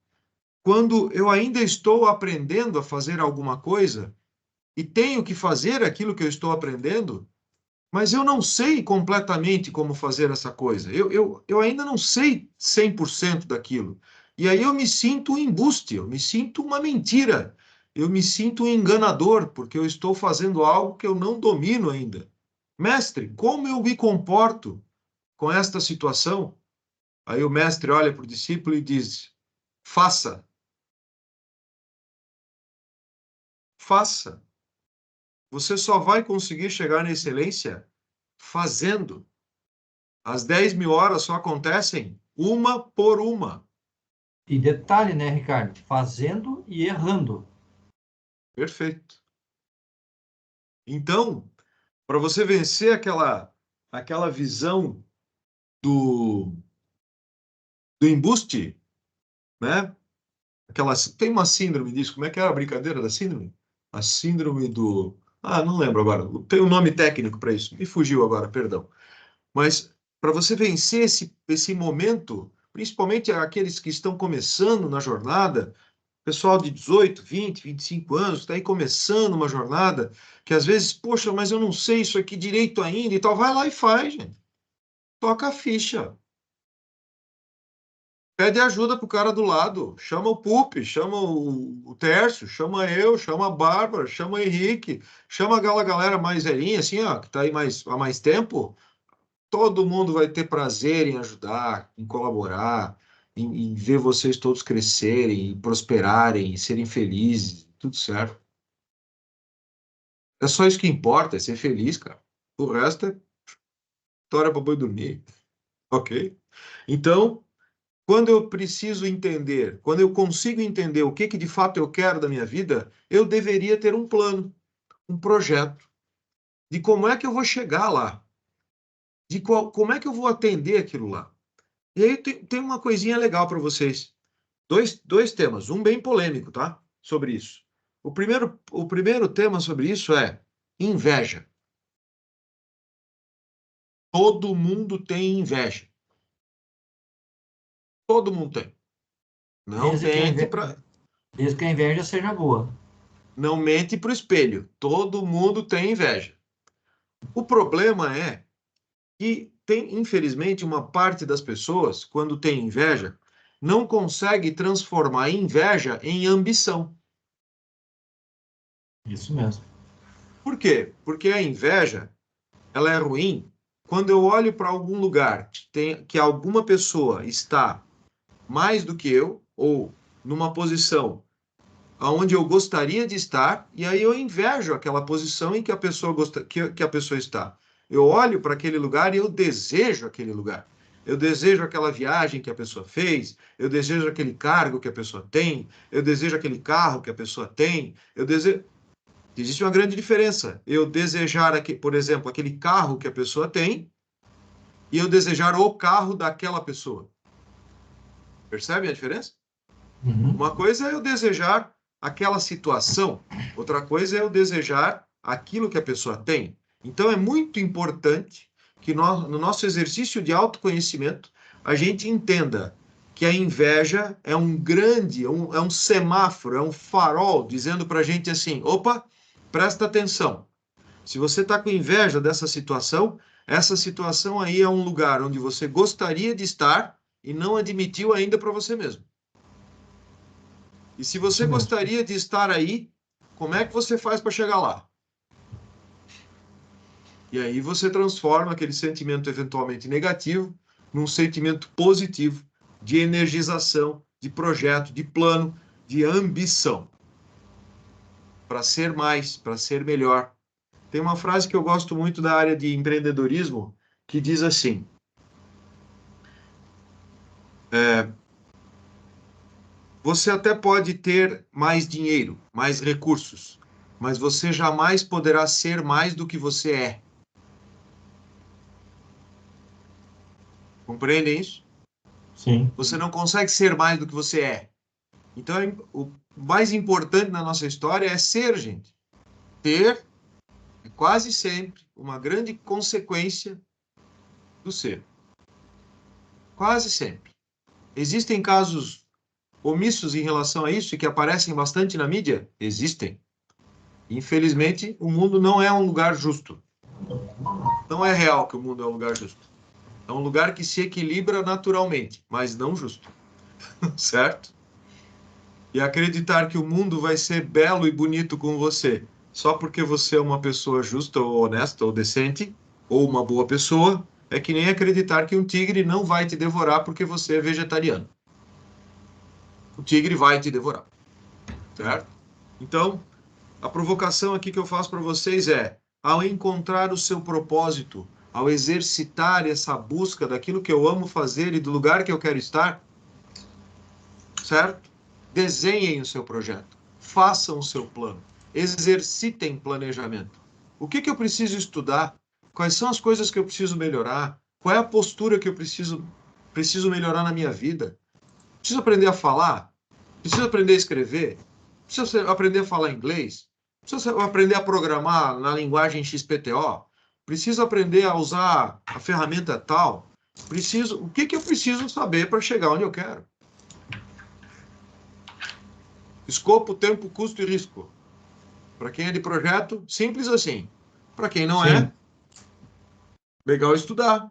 quando eu ainda estou aprendendo a fazer alguma coisa e tenho que fazer aquilo que eu estou aprendendo, mas eu não sei completamente como fazer essa coisa. Eu ainda não sei 100% daquilo. E aí eu me sinto um embuste, eu me sinto uma mentira, eu me sinto um enganador, porque eu estou fazendo algo que eu não domino ainda. Mestre, como eu me comporto com esta situação? Aí o mestre olha para o discípulo e diz: faça. Faça. Você só vai conseguir chegar na excelência fazendo. As 10.000 horas só acontecem uma por uma. E detalhe, né, Ricardo? Fazendo e errando. Perfeito. Então, para você vencer aquela visão do embuste, né? Tem uma síndrome disso. Como é que é a brincadeira da síndrome? A síndrome do... Ah, não lembro agora. Tem um nome técnico para isso. Me fugiu agora, perdão. Mas para você vencer esse momento, principalmente aqueles que estão começando na jornada, pessoal de 18, 20, 25 anos, está aí começando uma jornada, que às vezes, poxa, mas eu não sei isso aqui direito ainda e tal, vai lá e faz, gente. Toca a ficha. Pede ajuda pro cara do lado, chama o Pupi, chama o Tércio, chama eu, chama a Bárbara, chama o Henrique, chama aquela galera mais velhinha, assim, ó, que está aí há mais tempo. Todo mundo vai ter prazer em ajudar, em colaborar, em ver vocês todos crescerem, prosperarem, serem felizes, tudo certo. É só isso que importa, é ser feliz, cara. O resto é história para boi dormir, ok? Então, quando eu preciso entender, quando eu consigo entender o que de fato eu quero da minha vida, eu deveria ter um plano, um projeto de como é que eu vou chegar lá, como é que eu vou atender aquilo lá. E aí tem uma coisinha legal para vocês. Dois temas, um bem polêmico, tá? Sobre isso. O primeiro tema sobre isso é inveja. Todo mundo tem inveja. Todo mundo tem. Não mente para... Desde que a inveja seja boa. Não mente para o espelho. Todo mundo tem inveja. O problema é que tem, infelizmente, uma parte das pessoas, quando tem inveja, não consegue transformar a inveja em ambição. Isso mesmo. Por quê? Porque a inveja, ela é ruim quando eu olho para algum lugar que alguma pessoa está mais do que eu, ou numa posição onde eu gostaria de estar, e aí eu invejo aquela posição em que a pessoa que a pessoa está. Eu olho para aquele lugar e eu desejo aquele lugar. Eu desejo aquela viagem que a pessoa fez, eu desejo aquele cargo que a pessoa tem, eu desejo aquele carro que a pessoa tem, eu desejo... Existe uma grande diferença. Eu desejar, por exemplo, aquele carro que a pessoa tem e eu desejar o carro daquela pessoa. Percebem a diferença? Uhum. Uma coisa é eu desejar aquela situação, outra coisa é eu desejar aquilo que a pessoa tem. Então é muito importante que nós, no nosso exercício de autoconhecimento, a gente entenda que a inveja é é um semáforo, é um farol, dizendo para a gente assim, opa, presta atenção. Se você está com inveja dessa situação, Essa situação aí é um lugar onde você gostaria de estar e não admitiu ainda para você mesmo. E se você gostaria de estar aí, como é que você faz para chegar lá? E aí você transforma aquele sentimento eventualmente negativo num sentimento positivo de energização, de projeto, de plano, de ambição. Para ser mais, para ser melhor. Tem uma frase que eu gosto muito da área de empreendedorismo que diz assim: você até pode ter mais dinheiro, mais recursos, mas você jamais poderá ser mais do que você é. Compreendem isso? Sim. Você não consegue ser mais do que você é. Então, o mais importante na nossa história é ser, gente. Ter é quase sempre uma grande consequência do ser. Quase sempre. Existem casos omissos em relação a isso e que aparecem bastante na mídia? Existem. Infelizmente, o mundo não é um lugar justo. Não é real que o mundo é um lugar justo. É um lugar que se equilibra naturalmente, mas não justo. Certo? E acreditar que o mundo vai ser belo e bonito com você só porque você é uma pessoa justa ou honesta ou decente ou uma boa pessoa é que nem acreditar que um tigre não vai te devorar porque você é vegetariano. O tigre vai te devorar. Certo? Então, a provocação aqui que eu faço para vocês é, ao encontrar o seu propósito, ao exercitar essa busca daquilo que eu amo fazer e do lugar que eu quero estar, certo? Desenhem o seu projeto, façam o seu plano, exercitem planejamento. O que eu preciso estudar? Quais são as coisas que eu preciso melhorar? Qual é a postura que eu preciso melhorar na minha vida? Preciso aprender a falar? Preciso aprender a escrever? Preciso aprender a falar inglês? Preciso aprender a programar na linguagem XPTO? Preciso aprender a usar a ferramenta tal? O que eu preciso saber para chegar onde eu quero? Escopo, tempo, custo e risco. Para quem é de projeto, simples assim. Para quem não é, legal estudar.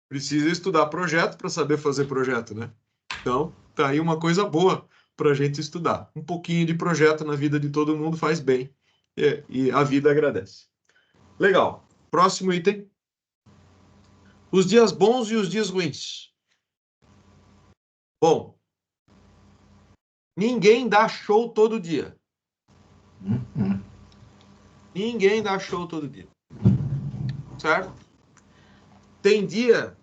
Precisa estudar projeto para saber fazer projeto, né? Então, tá aí uma coisa boa para a gente estudar. Um pouquinho de projeto na vida de todo mundo faz bem. E a vida agradece. Legal. Próximo item. Os dias bons e os dias ruins. Bom, ninguém dá show todo dia. Ninguém dá show todo dia. Certo? Tem dia,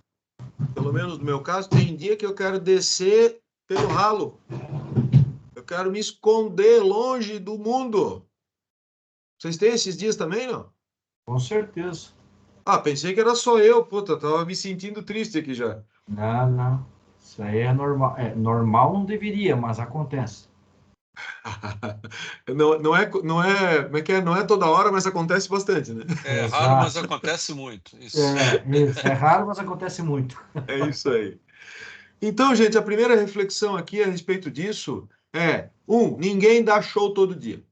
pelo menos no meu caso, tem dia que eu quero descer pelo ralo. Eu quero me esconder longe do mundo. Vocês têm esses dias também, não? Com certeza. Ah, pensei que era só eu. Puta, tava me sentindo triste aqui já. Não, não. Isso aí é normal. É, normal não deveria, mas acontece. Não é, como é que é? Não é toda hora, mas acontece bastante, né? É Exato. raro, mas acontece muito. Isso. Isso. É raro, mas acontece muito. É isso aí. Então, gente, a primeira reflexão aqui a respeito disso é, ninguém dá show todo dia.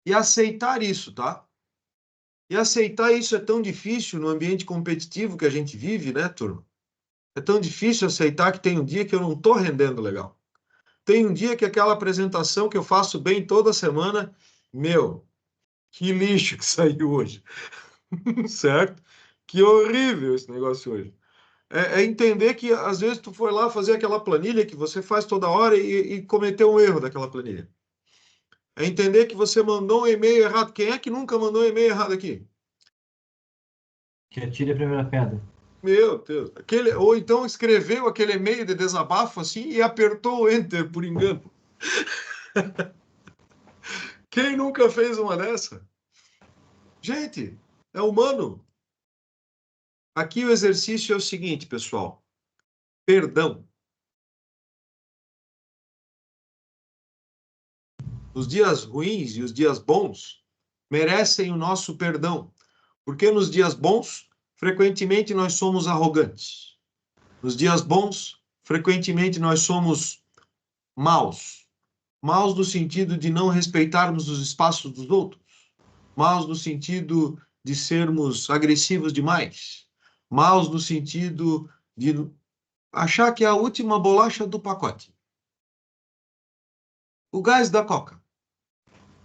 E aceitar isso, tá? E aceitar isso é tão difícil no ambiente competitivo que a gente vive, né, turma? É tão difícil aceitar que tem um dia que eu não estou rendendo legal. Tem um dia que aquela apresentação que eu faço bem toda semana, que lixo que saiu hoje. Certo? Que horrível esse negócio hoje. É entender que, às vezes, tu foi lá fazer aquela planilha que você faz toda hora e cometeu um erro daquela planilha. É entender que você mandou um e-mail errado. Quem é que nunca mandou um e-mail errado aqui? Que atire a primeira pedra. Meu Deus. Ou então escreveu aquele e-mail de desabafo assim e apertou o Enter por engano. Quem nunca fez uma dessa? Gente, é humano. Aqui o exercício é o seguinte, pessoal. Perdão. Os dias ruins e os dias bons merecem o nosso perdão. Porque nos dias bons, frequentemente nós somos arrogantes. Nos dias bons, frequentemente nós somos maus. Maus no sentido de não respeitarmos os espaços dos outros. Maus no sentido de sermos agressivos demais. Maus no sentido de achar que é a última bolacha do pacote. O gás da Coca.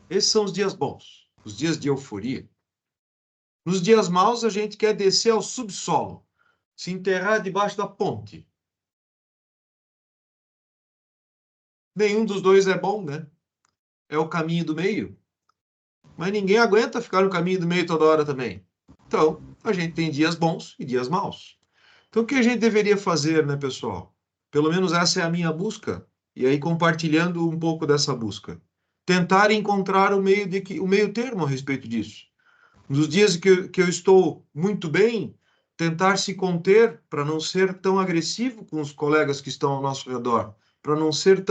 Esses são os dias bons, os dias de euforia. Nos dias maus, a gente quer descer ao subsolo, se enterrar debaixo da ponte. Nenhum dos dois é bom, né? É o caminho do meio. Mas ninguém aguenta ficar no caminho do meio toda hora também. Então, a gente tem dias bons e dias maus. Então, o que a gente deveria fazer, né, pessoal? Pelo menos essa é a minha busca. E aí, compartilhando um pouco dessa busca. Tentar encontrar o meio termo a respeito disso. Nos dias que eu estou muito bem, tentar se conter para não ser tão agressivo com os colegas que estão ao nosso redor, para não ser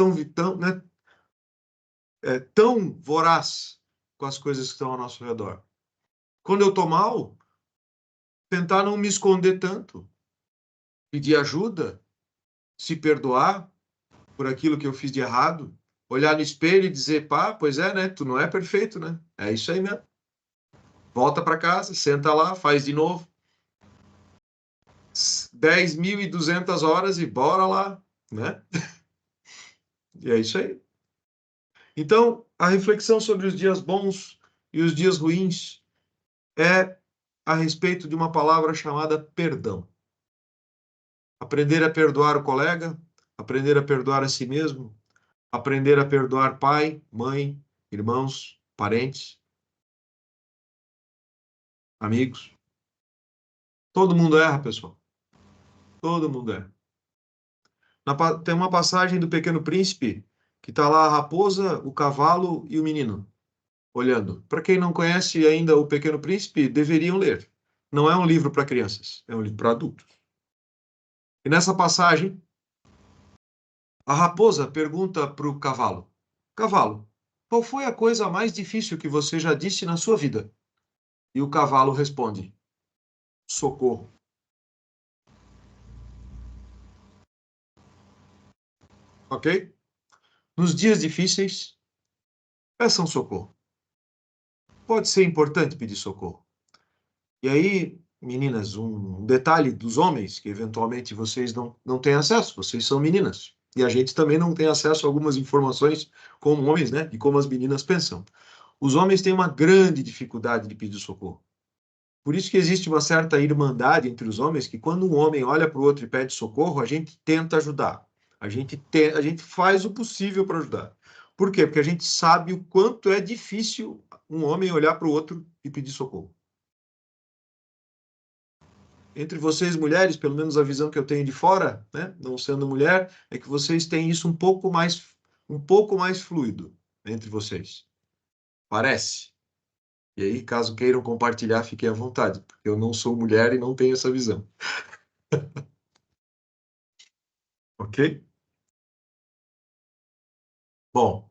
tão voraz com as coisas que estão ao nosso redor. Quando eu estou mal, tentar não me esconder tanto, pedir ajuda, se perdoar por aquilo que eu fiz de errado, olhar no espelho e dizer, pá, pois é, né? Tu não é perfeito, né? É isso aí mesmo. Volta para casa, senta lá, faz de novo. 10.200 horas e bora lá, né? E é isso aí. Então, a reflexão sobre os dias bons e os dias ruins é a respeito de uma palavra chamada perdão. Aprender a perdoar o colega, aprender a perdoar a si mesmo, aprender a perdoar pai, mãe, irmãos, parentes, amigos. Todo mundo erra, pessoal. Todo mundo erra. Tem uma passagem do Pequeno Príncipe que está lá a raposa, o cavalo e o menino olhando. Para quem não conhece ainda o Pequeno Príncipe, deveriam ler. Não é um livro para crianças, é um livro para adultos. E nessa passagem, a raposa pergunta para o cavalo: Cavalo, qual foi a coisa mais difícil que você já disse na sua vida? E o cavalo responde: socorro. Ok? Nos dias difíceis, peçam socorro. Pode ser importante pedir socorro. E aí, meninas, um detalhe dos homens, que eventualmente vocês não têm acesso, vocês são meninas. E a gente também não tem acesso a algumas informações como homens, né? E como as meninas pensam. Os homens têm uma grande dificuldade de pedir socorro. Por isso que existe uma certa irmandade entre os homens, que quando um homem olha para o outro e pede socorro, a gente tenta ajudar. A gente faz o possível para ajudar. Por quê? Porque a gente sabe o quanto é difícil um homem olhar para o outro e pedir socorro. Entre vocês, mulheres, pelo menos a visão que eu tenho de fora, né, não sendo mulher, é que vocês têm isso um pouco mais fluido entre vocês. Parece. E aí, caso queiram compartilhar, fiquem à vontade, porque eu não sou mulher e não tenho essa visão. Ok? Bom,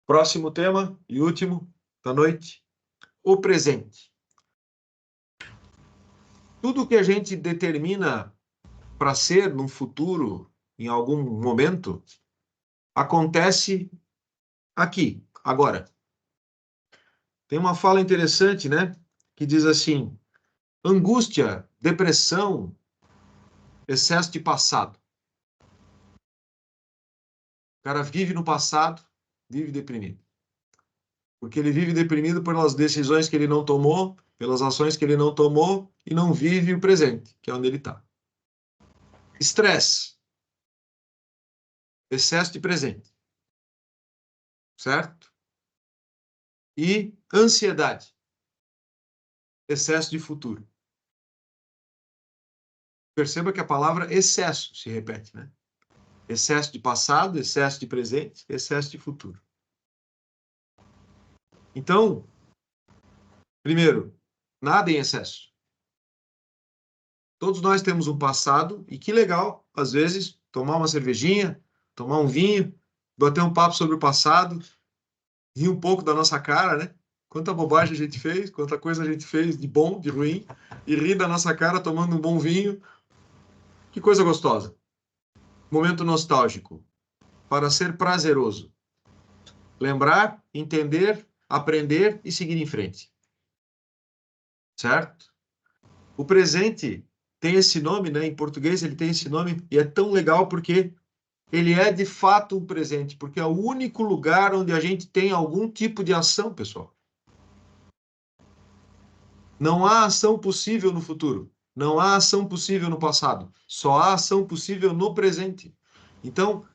próximo tema e último da noite, o presente. Tudo que a gente determina para ser no futuro, em algum momento, acontece aqui, agora. Tem uma fala interessante, né? Que diz assim: angústia, depressão, excesso de passado. O cara vive no passado, vive deprimido. Porque ele vive deprimido pelas decisões que ele não tomou, pelas ações que ele não tomou e não vive o presente, que é onde ele está. Estresse, excesso de presente. Certo? E ansiedade, excesso de futuro. Perceba que a palavra excesso se repete, né? Excesso de passado, excesso de presente, excesso de futuro. Então, primeiro, nada em excesso. Todos nós temos um passado e que legal, às vezes, tomar uma cervejinha, tomar um vinho, bater um papo sobre o passado, rir um pouco da nossa cara, né? Quanta bobagem a gente fez, quanta coisa a gente fez de bom, de ruim, e rir da nossa cara tomando um bom vinho. Que coisa gostosa. Momento nostálgico, para ser prazeroso. Lembrar, entender, aprender e seguir em frente. certo? O presente tem esse nome, né? Em português ele tem esse nome e é tão legal porque ele é de fato um presente, porque é o único lugar onde a gente tem algum tipo de ação, pessoal. Não há ação possível no futuro. Não há ação possível no passado. Só há ação possível no presente. Então,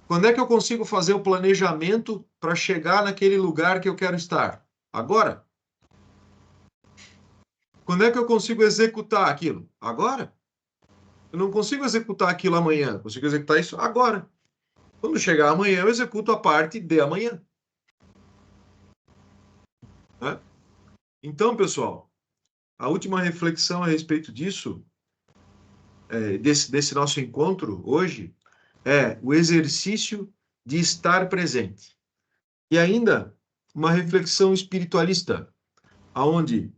quando é que eu consigo fazer o planejamento para chegar naquele lugar que eu quero estar? Agora. Quando é que eu consigo executar aquilo? Agora. Eu não consigo executar aquilo amanhã. Eu consigo executar isso agora. Quando chegar amanhã, eu executo a parte de amanhã. Né? Então, pessoal, a última reflexão a respeito disso, desse nosso encontro hoje, é o exercício de estar presente. E ainda, uma reflexão espiritualista, aonde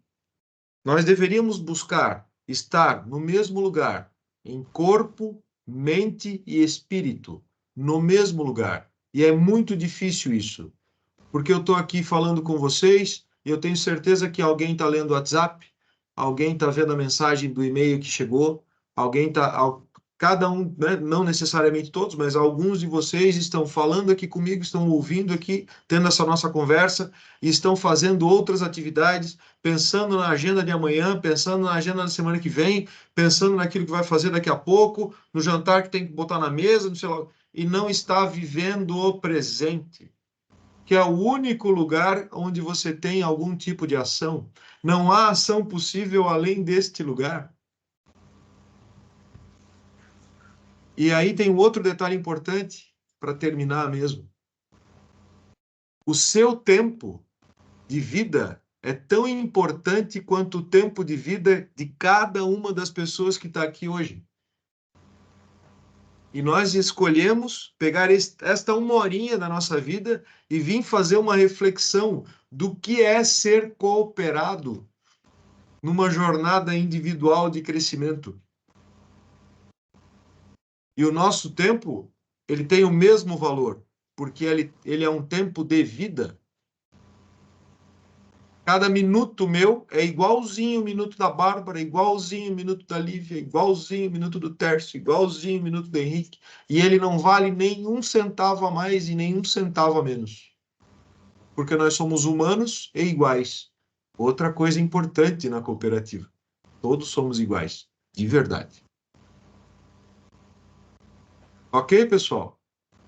nós deveríamos buscar estar no mesmo lugar, em corpo, mente e espírito, no mesmo lugar. E é muito difícil isso, porque eu estou aqui falando com vocês e eu tenho certeza que alguém está lendo o WhatsApp, alguém está vendo a mensagem do e-mail que chegou, alguém está... Cada um, né, não necessariamente todos, mas alguns de vocês estão falando aqui comigo, estão ouvindo aqui, tendo essa nossa conversa, e estão fazendo outras atividades, pensando na agenda de amanhã, pensando na agenda da semana que vem, pensando naquilo que vai fazer daqui a pouco, no jantar que tem que botar na mesa, não sei lá, e não está vivendo o presente, que é o único lugar onde você tem algum tipo de ação. Não há ação possível além deste lugar. E aí tem um outro detalhe importante para terminar mesmo. O seu tempo de vida é tão importante quanto o tempo de vida de cada uma das pessoas que está aqui hoje. E nós escolhemos pegar esta uma horinha da nossa vida e vir fazer uma reflexão do que é ser cooperado numa jornada individual de crescimento. E o nosso tempo, ele tem o mesmo valor, porque ele é um tempo de vida. Cada minuto meu é igualzinho o minuto da Bárbara, igualzinho o minuto da Lívia, igualzinho o minuto do Tércio, igualzinho o minuto do Henrique, e ele não vale nenhum centavo a mais e nenhum centavo a menos. Porque nós somos humanos e iguais. Outra coisa importante na cooperativa, todos somos iguais, de verdade. Ok, pessoal?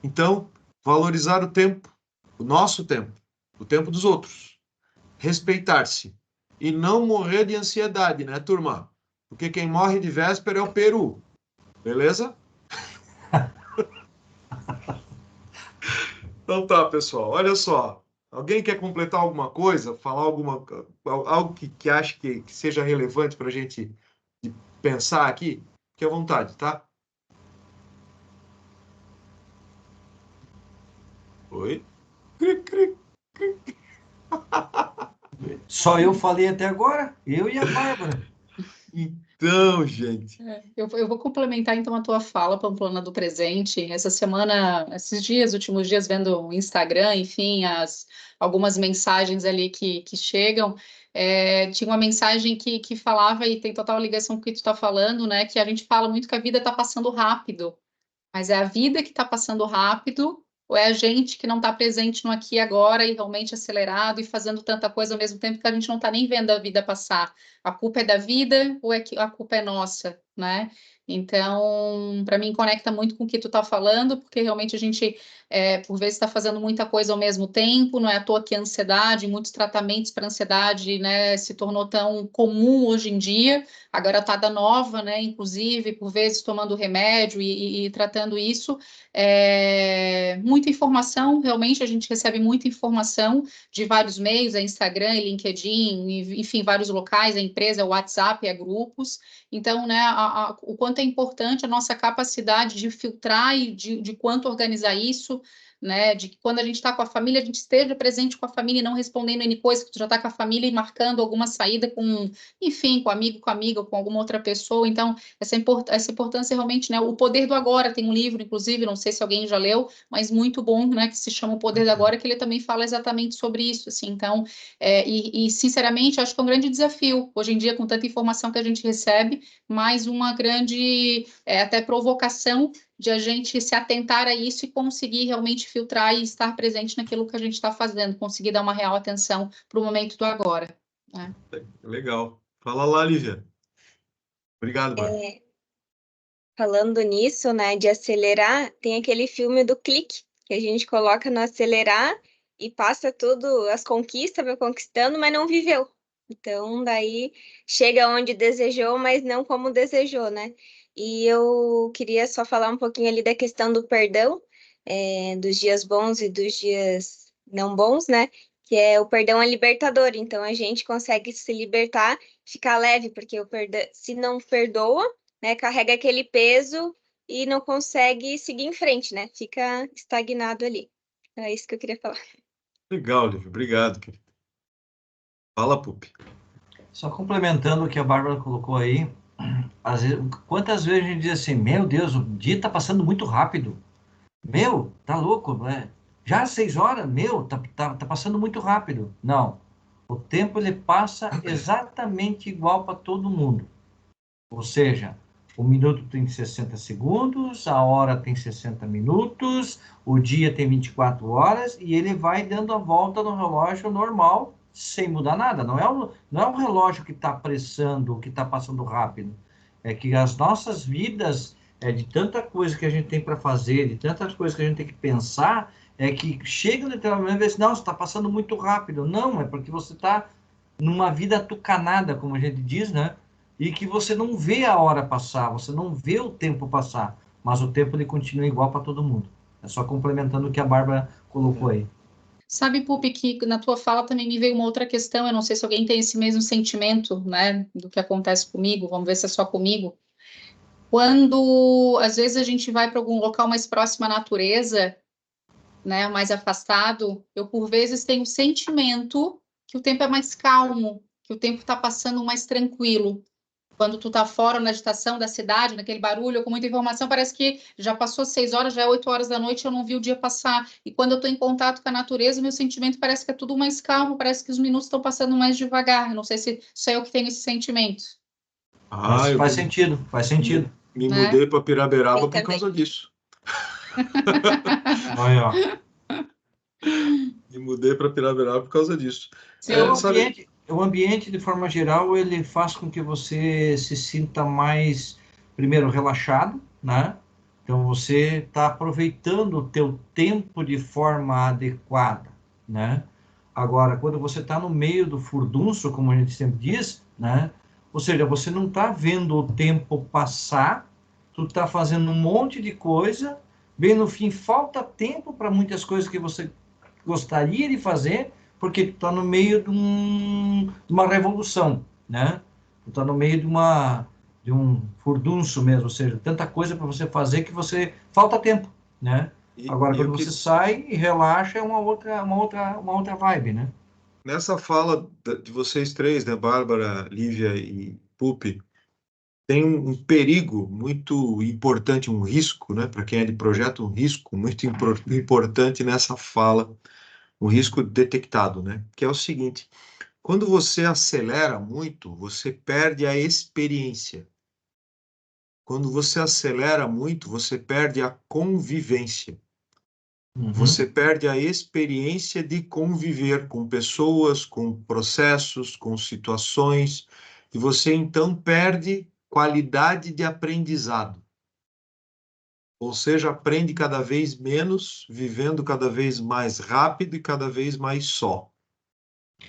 Então, valorizar o tempo, o nosso tempo, o tempo dos outros. Respeitar-se. E não morrer de ansiedade, né, turma? Porque quem morre de véspera é o peru. Beleza? Então tá, pessoal. Olha só. Alguém quer completar alguma coisa? Falar algo que acha que seja relevante para a gente pensar aqui? Fique à vontade, tá? Oi? Cri, cri, cri. Só eu falei até agora, eu e a Bárbara. Então, gente. Eu vou complementar então a tua fala, Pamplona, do presente. Essa semana, esses dias, últimos dias, vendo o Instagram, enfim, algumas mensagens ali que chegam, tinha uma mensagem que falava, e tem total ligação com o que tu está falando, né? Que a gente fala muito que a vida está passando rápido, mas é a vida que está passando rápido, ou é a gente que não está presente no aqui e agora e realmente acelerado e fazendo tanta coisa ao mesmo tempo que a gente não está nem vendo a vida passar? A culpa é da vida ou é que a culpa é nossa, né? Então, para mim, conecta muito com o que tu está falando, porque realmente a gente, por vezes, está fazendo muita coisa ao mesmo tempo, não é à toa que a ansiedade, muitos tratamentos para ansiedade, né, se tornou tão comum hoje em dia, a garotada nova, né, inclusive, por vezes tomando remédio e tratando isso. Muita informação, realmente a gente recebe muita informação de vários meios, Instagram, LinkedIn, enfim, vários locais, a empresa, o WhatsApp, grupos. Então, né, o quanto é importante a nossa capacidade de filtrar e de quanto organizar isso, né, de que quando a gente está com a família, a gente esteja presente com a família e não respondendo N coisa, que tu já está com a família e marcando alguma saída com, enfim, com amigo, com amiga, ou com alguma outra pessoa. Então, essa importância realmente, né, o Poder do Agora, tem um livro, inclusive, não sei se alguém já leu, mas muito bom, né, que se chama O Poder do Agora, que ele também fala exatamente sobre isso, assim. Então, sinceramente, acho que é um grande desafio, hoje em dia, com tanta informação que a gente recebe, mais uma grande, até provocação de a gente se atentar a isso e conseguir realmente filtrar e estar presente naquilo que a gente está fazendo, conseguir dar uma real atenção para o momento do agora, né? Legal. Fala lá, Lívia. Obrigado, Bárbara. Falando nisso, né, de acelerar, tem aquele filme do clique, que a gente coloca no acelerar e passa tudo, as conquistas, vai conquistando, mas não viveu. Então, daí chega onde desejou, mas não como desejou, né? E eu queria só falar um pouquinho ali da questão do perdão, dos dias bons e dos dias não bons, né? Que o perdão é libertador, então a gente consegue se libertar, ficar leve, porque o perdão, se não perdoa, né, carrega aquele peso e não consegue seguir em frente, né? Fica estagnado ali. É isso que eu queria falar. Legal, Lívia. Obrigado, querido. Fala, Pupi. Só complementando o que a Bárbara colocou aí, às vezes, quantas vezes a gente diz assim, meu Deus, o dia está passando muito rápido. Meu, tá louco, né? Já às 6 horas, meu, tá passando muito rápido. Não, o tempo ele passa exatamente igual para todo mundo. Ou seja, o minuto tem 60 segundos, a hora tem 60 minutos, o dia tem 24 horas e ele vai dando a volta no relógio normal, sem mudar nada. Não é um relógio que está apressando, que está passando rápido. É que as nossas vidas, de tanta coisa que a gente tem para fazer, de tantas coisas que a gente tem que pensar, é que chega literalmente e diz, não, você está passando muito rápido. Não, é porque você está numa vida atucanada, como a gente diz, né? E que você não vê a hora passar, você não vê o tempo passar, mas o tempo ele continua igual para todo mundo. É só complementando o que a Bárbara colocou aí. Sabe, Pupi, que na tua fala também me veio uma outra questão, eu não sei se alguém tem esse mesmo sentimento, né, do que acontece comigo, vamos ver se é só comigo. Quando, às vezes, a gente vai para algum local mais próximo à natureza, né, mais afastado, eu, por vezes, tenho o sentimento que o tempo é mais calmo, que o tempo está passando mais tranquilo. Quando tu tá fora na agitação da cidade, naquele barulho, com muita informação, parece que já passou 6 horas, já é 8 horas da noite, eu não vi o dia passar. E quando eu tô em contato com a natureza, meu sentimento parece que é tudo mais calmo, parece que os minutos estão passando mais devagar. Não sei se sou eu que tenho esse sentimento. Ah, Faz sentido, faz sentido. Me Né? mudei para Piraberaba Eu por causa disso. Olha, ó. Me mudei para Piraberaba por causa disso. O ambiente, de forma geral, ele faz com que você se sinta mais, primeiro, relaxado, né? Então, você está aproveitando o teu tempo de forma adequada, né? Agora, quando você está no meio do furdunço, como a gente sempre diz, né? Ou seja, você não está vendo o tempo passar, tu está fazendo um monte de coisa, bem no fim, falta tempo para muitas coisas que você gostaria de fazer, porque tu está no meio de uma revolução, né? Tu está no meio de um furdunço mesmo, ou seja, tanta coisa para você fazer que você falta tempo, né? Agora, quando você sai e relaxa, é uma outra vibe, né? Nessa fala de vocês três, né, Bárbara, Lívia e Pupi, tem um perigo muito importante, um risco, né, para quem é de projeto, um risco muito importante nessa fala, um risco detectado, né, que é o seguinte: quando você acelera muito, você perde a experiência. Quando você acelera muito, você perde a convivência. Você perde a experiência de conviver com pessoas, com processos, com situações, e você então perde qualidade de aprendizado. Ou seja, aprende cada vez menos, vivendo cada vez mais rápido e cada vez mais só.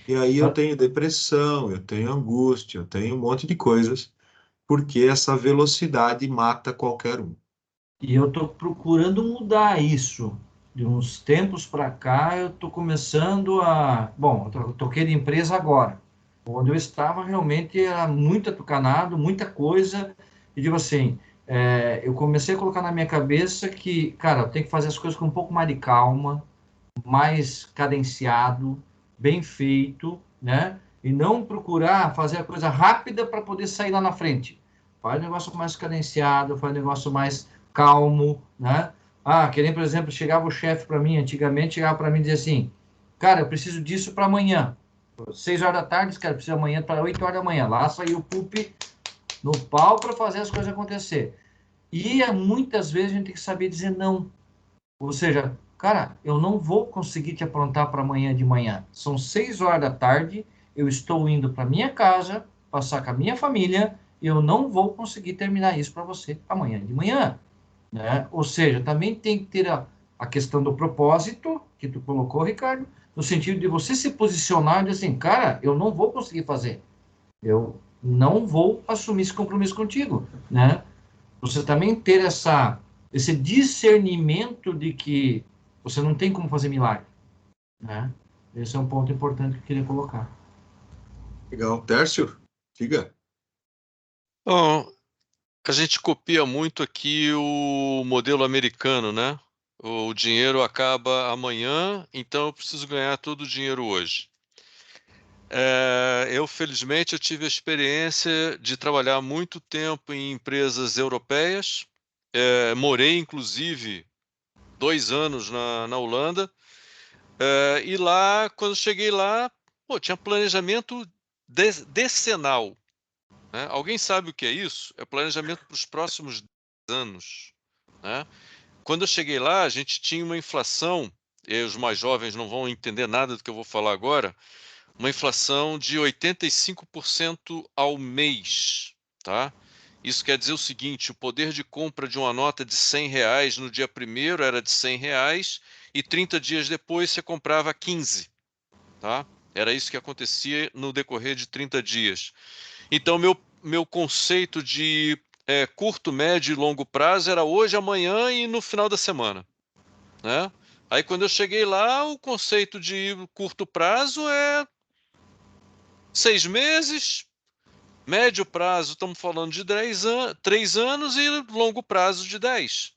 E aí eu tenho depressão, eu tenho angústia, eu tenho um monte de coisas, porque essa velocidade mata qualquer um. E eu estou procurando mudar isso. De uns tempos para cá, eu estou começando a... Bom, eu toquei de empresa agora. Onde eu estava, realmente era muito atucanado, muita coisa. E digo assim, eu comecei a colocar na minha cabeça que, cara, eu tenho que fazer as coisas com um pouco mais de calma, mais cadenciado, bem feito, né? E não procurar fazer a coisa rápida para poder sair lá na frente. Faz um negócio mais cadenciado, faz um negócio mais calmo, né? Que nem, por exemplo, chegava o chefe para mim, antigamente, chegava para mim e dizia assim, cara, eu preciso disso para amanhã. 6 horas da tarde, cara, precisa amanhã para 8 horas da manhã. Lá saiu o PUP no pau para fazer as coisas acontecer. E muitas vezes a gente tem que saber dizer não. Ou seja, cara, eu não vou conseguir te aprontar para amanhã de manhã. São 6 horas da tarde, eu estou indo para minha casa, passar com a minha família, e eu não vou conseguir terminar isso para você amanhã de manhã. Né? Ou seja, também tem que ter a questão do propósito, que tu colocou, Ricardo, no sentido de você se posicionar e dizer assim, cara, eu não vou conseguir fazer. Eu não vou assumir esse compromisso contigo, né? Você também ter esse discernimento de que você não tem como fazer milagre, né? Esse é um ponto importante que eu queria colocar. Legal. Tércio, diga. Bom, a gente copia muito aqui o modelo americano, né? O dinheiro acaba amanhã, então eu preciso ganhar todo o dinheiro hoje. Felizmente, eu tive a experiência de trabalhar muito tempo em empresas europeias. Morei, inclusive, 2 anos na Holanda. E lá, quando cheguei lá, tinha planejamento decenal. Né? Alguém sabe o que é isso? É planejamento para os próximos 10 anos. Né? Quando eu cheguei lá, a gente tinha uma inflação, e os mais jovens não vão entender nada do que eu vou falar agora, uma inflação de 85% ao mês. Tá? Isso quer dizer o seguinte, o poder de compra de uma nota de R$100 no dia 1º era de R$100 e 30 dias depois você comprava 15. Tá? Era isso que acontecia no decorrer de 30 dias. Então, meu conceito de curto, médio e longo prazo era hoje, amanhã e no final da semana. Né? Aí, quando eu cheguei lá, o conceito de curto prazo é 6 meses, médio prazo, estamos falando de 3 anos e longo prazo de 10.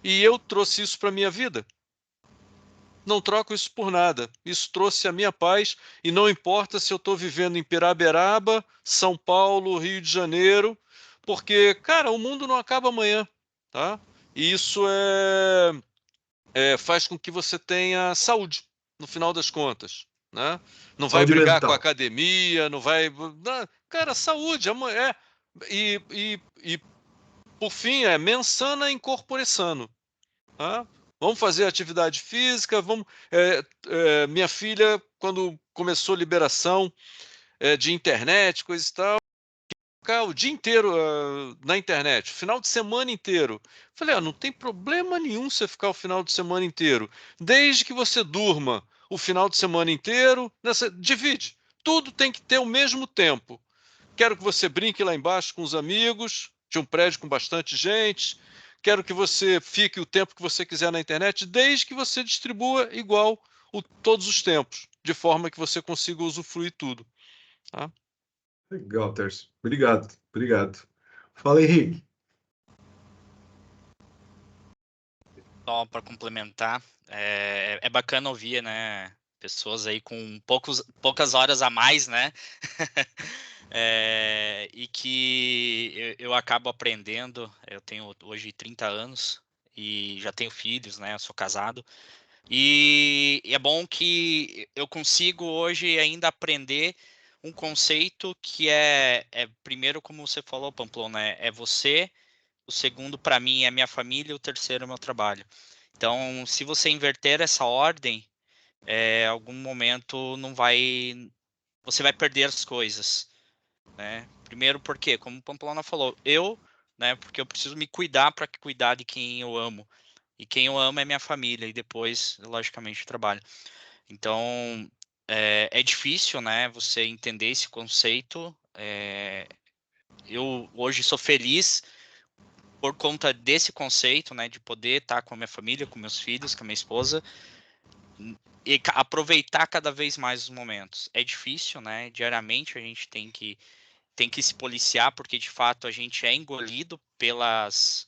E eu trouxe isso para a minha vida. Não troco isso por nada. Isso trouxe a minha paz e não importa se eu estou vivendo em Piraberaba, São Paulo, Rio de Janeiro, porque, cara, o mundo não acaba amanhã, tá? E isso faz com que você tenha saúde, no final das contas, né? Não vai Saúde brigar mental. com a academia, não vai... Cara, saúde, amanhã... E por fim, mens sana in corpore sano, tá? Vamos fazer atividade física, vamos... minha filha, quando começou a liberação de internet, coisa e tal, ficar o dia inteiro na internet, o final de semana inteiro. Falei, não tem problema nenhum você ficar o final de semana inteiro, desde que você durma o final de semana inteiro, divide. Tudo tem que ter o mesmo tempo. Quero que você brinque lá embaixo com os amigos, de um prédio com bastante gente. Quero que você fique o tempo que você quiser na internet, desde que você distribua igual todos os tempos, de forma que você consiga usufruir tudo. Tá? Legal, Tércio. Obrigado, obrigado. Fala, Henrique. Só para complementar, é bacana ouvir, né, pessoas aí com poucas horas a mais, né, e que eu acabo aprendendo. Eu tenho hoje 30 anos e já tenho filhos, né, eu sou casado, e é bom que eu consigo hoje ainda aprender um conceito que primeiro, como você falou, Pamplona, é você. O segundo, para mim, é minha família. O terceiro é meu trabalho. Então, se você inverter essa ordem, algum momento você vai perder as coisas, né? Primeiro, porque, como o Pamplona falou, né? Porque eu preciso me cuidar para cuidar de quem eu amo. E quem eu amo é minha família. E depois, logicamente, o trabalho. Então, é difícil, né? Você entender esse conceito. Eu hoje sou feliz por conta desse conceito, né, de poder estar com a minha família, com meus filhos, com a minha esposa, e aproveitar cada vez mais os momentos. É difícil, né? Diariamente a gente tem que tem que se policiar, porque de fato a gente é engolido pelas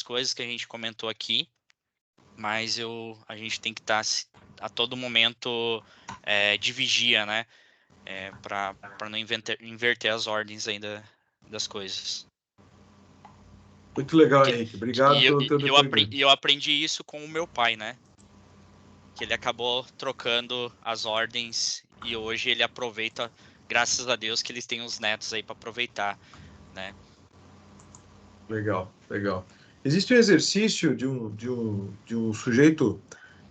coisas que a gente comentou aqui, mas a gente tem que estar a todo momento de vigia, né? Para não inverter as ordens ainda das coisas. Muito legal, Henrique. Obrigado pelo teu depoimento. Eu aprendi isso com o meu pai, né? Que ele acabou trocando as ordens e hoje ele aproveita, graças a Deus, que eles têm os netos aí para aproveitar, né? Legal, legal. Existe um exercício de um sujeito,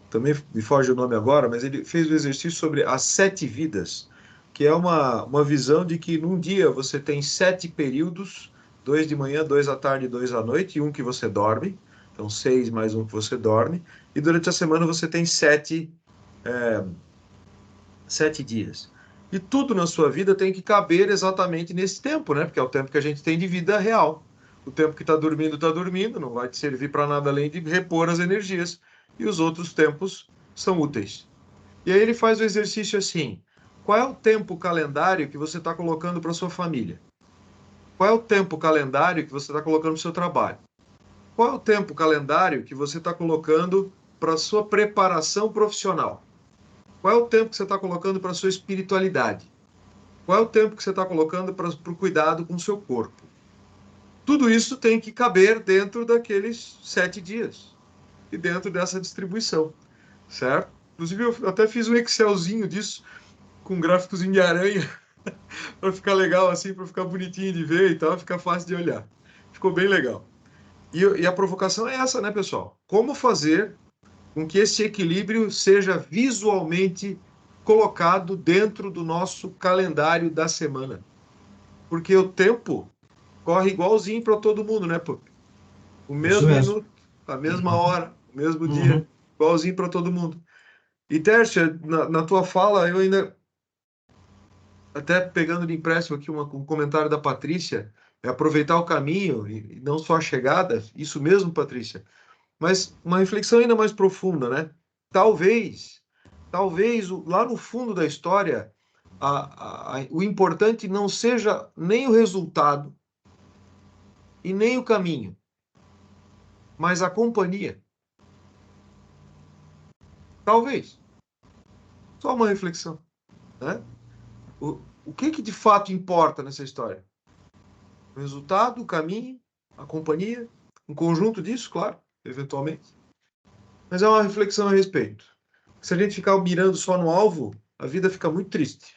também me foge o nome agora, mas ele fez um exercício sobre as 7 vidas, que é uma visão de que num dia você tem 7 períodos, 2 de manhã, 2 à tarde e 2 à noite, e um que você dorme, então 6 mais um que você dorme, e durante a semana você tem 7 dias. E tudo na sua vida tem que caber exatamente nesse tempo, né? Porque é o tempo que a gente tem de vida real. O tempo que está dormindo, não vai te servir para nada além de repor as energias. E os outros tempos são úteis. E aí ele faz o exercício assim: qual é o tempo calendário que você está colocando para sua família? Qual é o tempo calendário que você está colocando para o seu trabalho? Qual é o tempo calendário que você está colocando para a sua preparação profissional? Qual é o tempo que você está colocando para a sua espiritualidade? Qual é o tempo que você está colocando para o cuidado com o seu corpo? Tudo isso tem que caber dentro daqueles 7 dias e dentro dessa distribuição, certo? Inclusive, eu até fiz um Excelzinho disso, com gráficos de aranha, para ficar legal assim, para ficar bonitinho de ver e tal, ficar fácil de olhar. Ficou bem legal. E a provocação é essa, né, pessoal? Como fazer com que esse equilíbrio seja visualmente colocado dentro do nosso calendário da semana? Porque o tempo corre igualzinho para todo mundo, né, pô? O mesmo minuto, a mesma hora, o mesmo dia, igualzinho para todo mundo. E, Tércia, na tua fala, eu ainda, até pegando de empréstimo aqui um comentário da Patrícia, é aproveitar o caminho e não só a chegada, isso mesmo, Patrícia, mas uma reflexão ainda mais profunda, né? Talvez, lá no fundo da história, o importante não seja nem o resultado e nem o caminho, mas a companhia. Talvez. Só uma reflexão, né? O que de fato importa nessa história? O resultado, o caminho, a companhia, um conjunto disso, claro, eventualmente. Mas é uma reflexão a respeito. Se a gente ficar mirando só no alvo, a vida fica muito triste.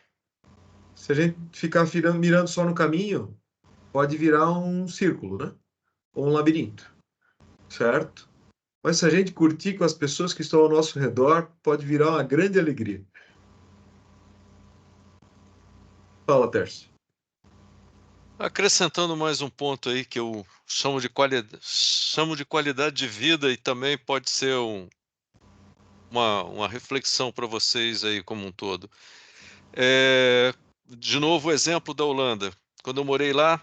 Se a gente ficar mirando só no caminho, pode virar um círculo, né? Ou um labirinto, certo? Mas se a gente curtir com as pessoas que estão ao nosso redor, pode virar uma grande alegria. Fala, Tércio. Acrescentando mais um ponto aí que eu chamo de qualidade de vida e também pode ser uma reflexão para vocês aí como um todo. De novo, o exemplo da Holanda. Quando eu morei lá,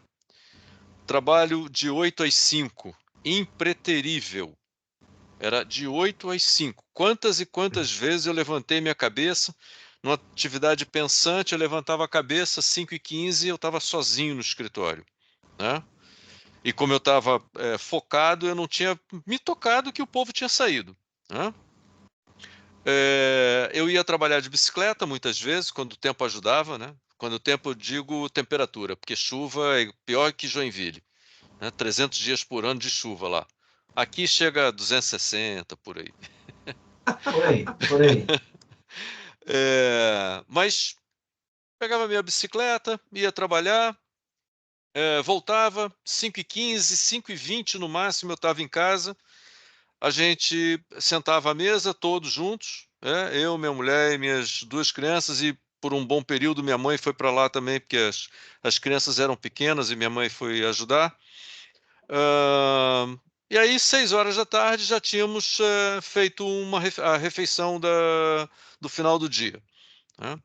trabalho de 8 às 5, impreterível. Era de 8 às 5. Quantas e quantas vezes eu levantei minha cabeça, numa atividade pensante, eu levantava a cabeça, 5h15, eu estava sozinho no escritório, né? E como eu estava focado, eu não tinha me tocado que o povo tinha saído, né? Eu ia trabalhar de bicicleta muitas vezes, quando o tempo ajudava, né? Quando o tempo, eu digo temperatura, porque chuva é pior que Joinville, né? 300 dias por ano de chuva lá. Aqui chega a 260, por aí. Por aí. Mas pegava minha bicicleta, ia trabalhar, voltava, 5h15, 5h20 no máximo eu estava em casa, a gente sentava à mesa, todos juntos, eu, minha mulher e minhas 2 crianças, e por um bom período minha mãe foi para lá também, porque as crianças eram pequenas e minha mãe foi ajudar. E aí, 6 horas da tarde, já tínhamos feito a refeição do final do dia, né?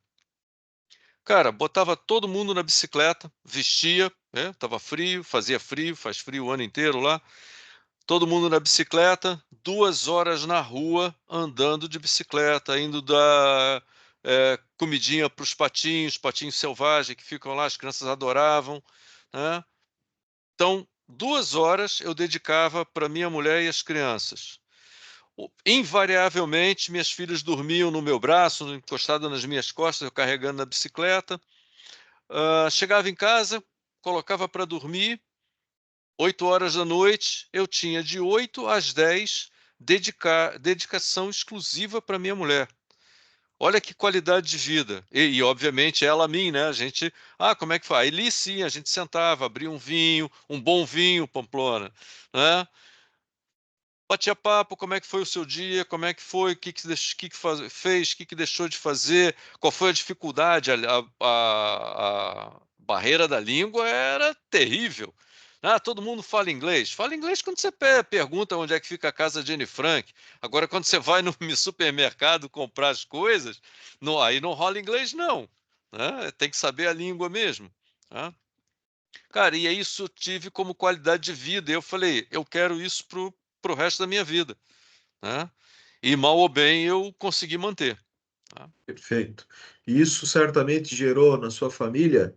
Cara, botava todo mundo na bicicleta, vestia, tava frio, fazia frio, faz frio o ano inteiro lá. Todo mundo na bicicleta, 2 horas na rua, andando de bicicleta, indo comidinha para os patinhos selvagens que ficam lá, as crianças adoravam, né? Então, 2 horas eu dedicava para minha mulher e as crianças. Invariavelmente, minhas filhas dormiam no meu braço, encostadas nas minhas costas, eu carregando na bicicleta. Chegava em casa, colocava para dormir, 8 horas da noite, eu tinha de 8 às 10 dedicação exclusiva para minha mulher. Olha que qualidade de vida. E, obviamente, ela a mim, né? A gente, como é que faz? Ali sim, a gente sentava, abria um vinho, um bom vinho, Pamplona, né? Batia papo, como é que foi o seu dia, como é que foi, o que fez, o que deixou de fazer, qual foi a dificuldade, a barreira da língua era terrível. Todo mundo fala inglês. Fala inglês quando você pergunta onde é que fica a casa de Anne Frank. Agora, quando você vai no supermercado comprar as coisas, aí não rola inglês, não. Né? Tem que saber a língua mesmo. Né? Cara, e é isso eu tive como qualidade de vida. Eu falei, eu quero isso para o resto da minha vida. Né? E mal ou bem eu consegui manter. Tá? Perfeito. E isso certamente gerou na sua família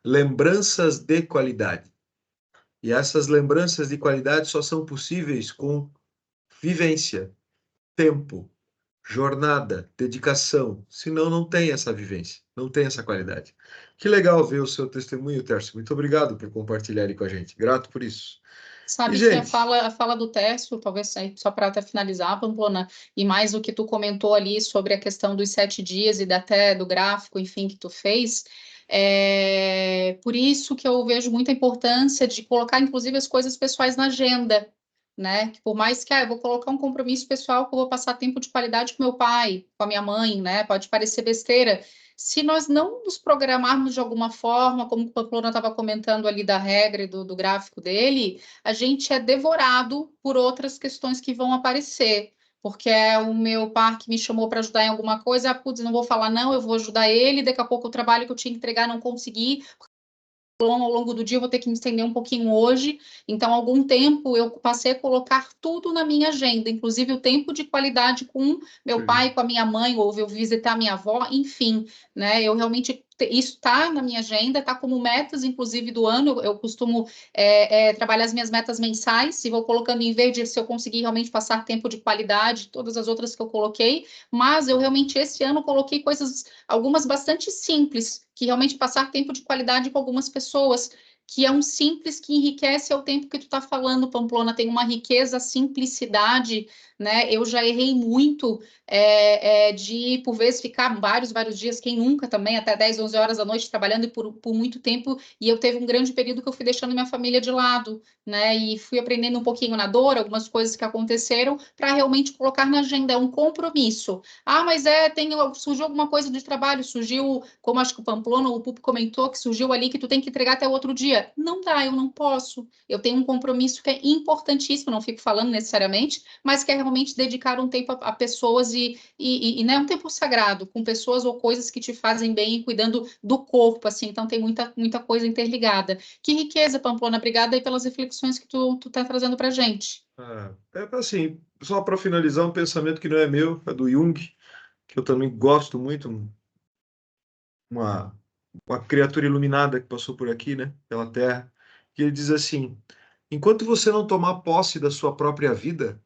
lembranças de qualidade. E essas lembranças de qualidade só são possíveis com vivência, tempo, jornada, dedicação. Senão não tem essa vivência, não tem essa qualidade. Que legal ver o seu testemunho, Tércio. Muito obrigado por compartilhar ele com a gente. Grato por isso. Sabe E, que gente, a fala do Tércio, talvez só para até finalizar, Pamplona, e mais o que tu comentou ali sobre a questão dos 7 dias e até do gráfico, enfim, que tu fez, por isso que eu vejo muita importância de colocar, inclusive, as coisas pessoais na agenda, né? Que por mais que eu vou colocar um compromisso pessoal que eu vou passar tempo de qualidade com meu pai, com a minha mãe, né? Pode parecer besteira. Se nós não nos programarmos de alguma forma, como o Pamplona estava comentando ali da regra e do gráfico dele, a gente é devorado por outras questões que vão aparecer. Porque é o meu par que me chamou para ajudar em alguma coisa, putz, não vou falar não, eu vou ajudar ele, daqui a pouco o trabalho que eu tinha que entregar não consegui, ao longo do dia eu vou ter que me estender um pouquinho hoje, então algum tempo eu passei a colocar tudo na minha agenda, inclusive o tempo de qualidade com meu pai, com a minha mãe, ou eu visitar minha avó, enfim, né, eu realmente, isso está na minha agenda, está como metas, inclusive, do ano, eu costumo trabalhar as minhas metas mensais, e vou colocando em verde se eu conseguir realmente passar tempo de qualidade, todas as outras que eu coloquei, mas eu realmente esse ano coloquei coisas, algumas bastante simples, que realmente passar tempo de qualidade com algumas pessoas, que é um simples que enriquece ao tempo que tu está falando, Pamplona, tem uma riqueza, simplicidade, né? Eu já errei muito de, por vezes, ficar vários dias, quem nunca também, até 10, 11 horas da noite trabalhando por muito tempo, e eu teve um grande período que eu fui deixando minha família de lado, né? E fui aprendendo um pouquinho na dor, algumas coisas que aconteceram, para realmente colocar na agenda, é um compromisso. Mas surgiu alguma coisa de trabalho, surgiu, como acho que o Pamplona, o Pup comentou, que surgiu ali que tu tem que entregar até o outro dia. Não dá, eu não posso. Eu tenho um compromisso que é importantíssimo, não fico falando necessariamente, mas que é realmente dedicar um tempo a pessoas e né, um tempo sagrado, com pessoas ou coisas que te fazem bem, cuidando do corpo, assim, então tem muita coisa interligada. Que riqueza, Pamplona, obrigada aí pelas reflexões que tu tá trazendo pra gente. assim, só para finalizar, um pensamento que não é meu, é do Jung, que eu também gosto muito, uma criatura iluminada que passou por aqui, né, pela Terra, que ele diz assim: enquanto você não tomar posse da sua própria vida,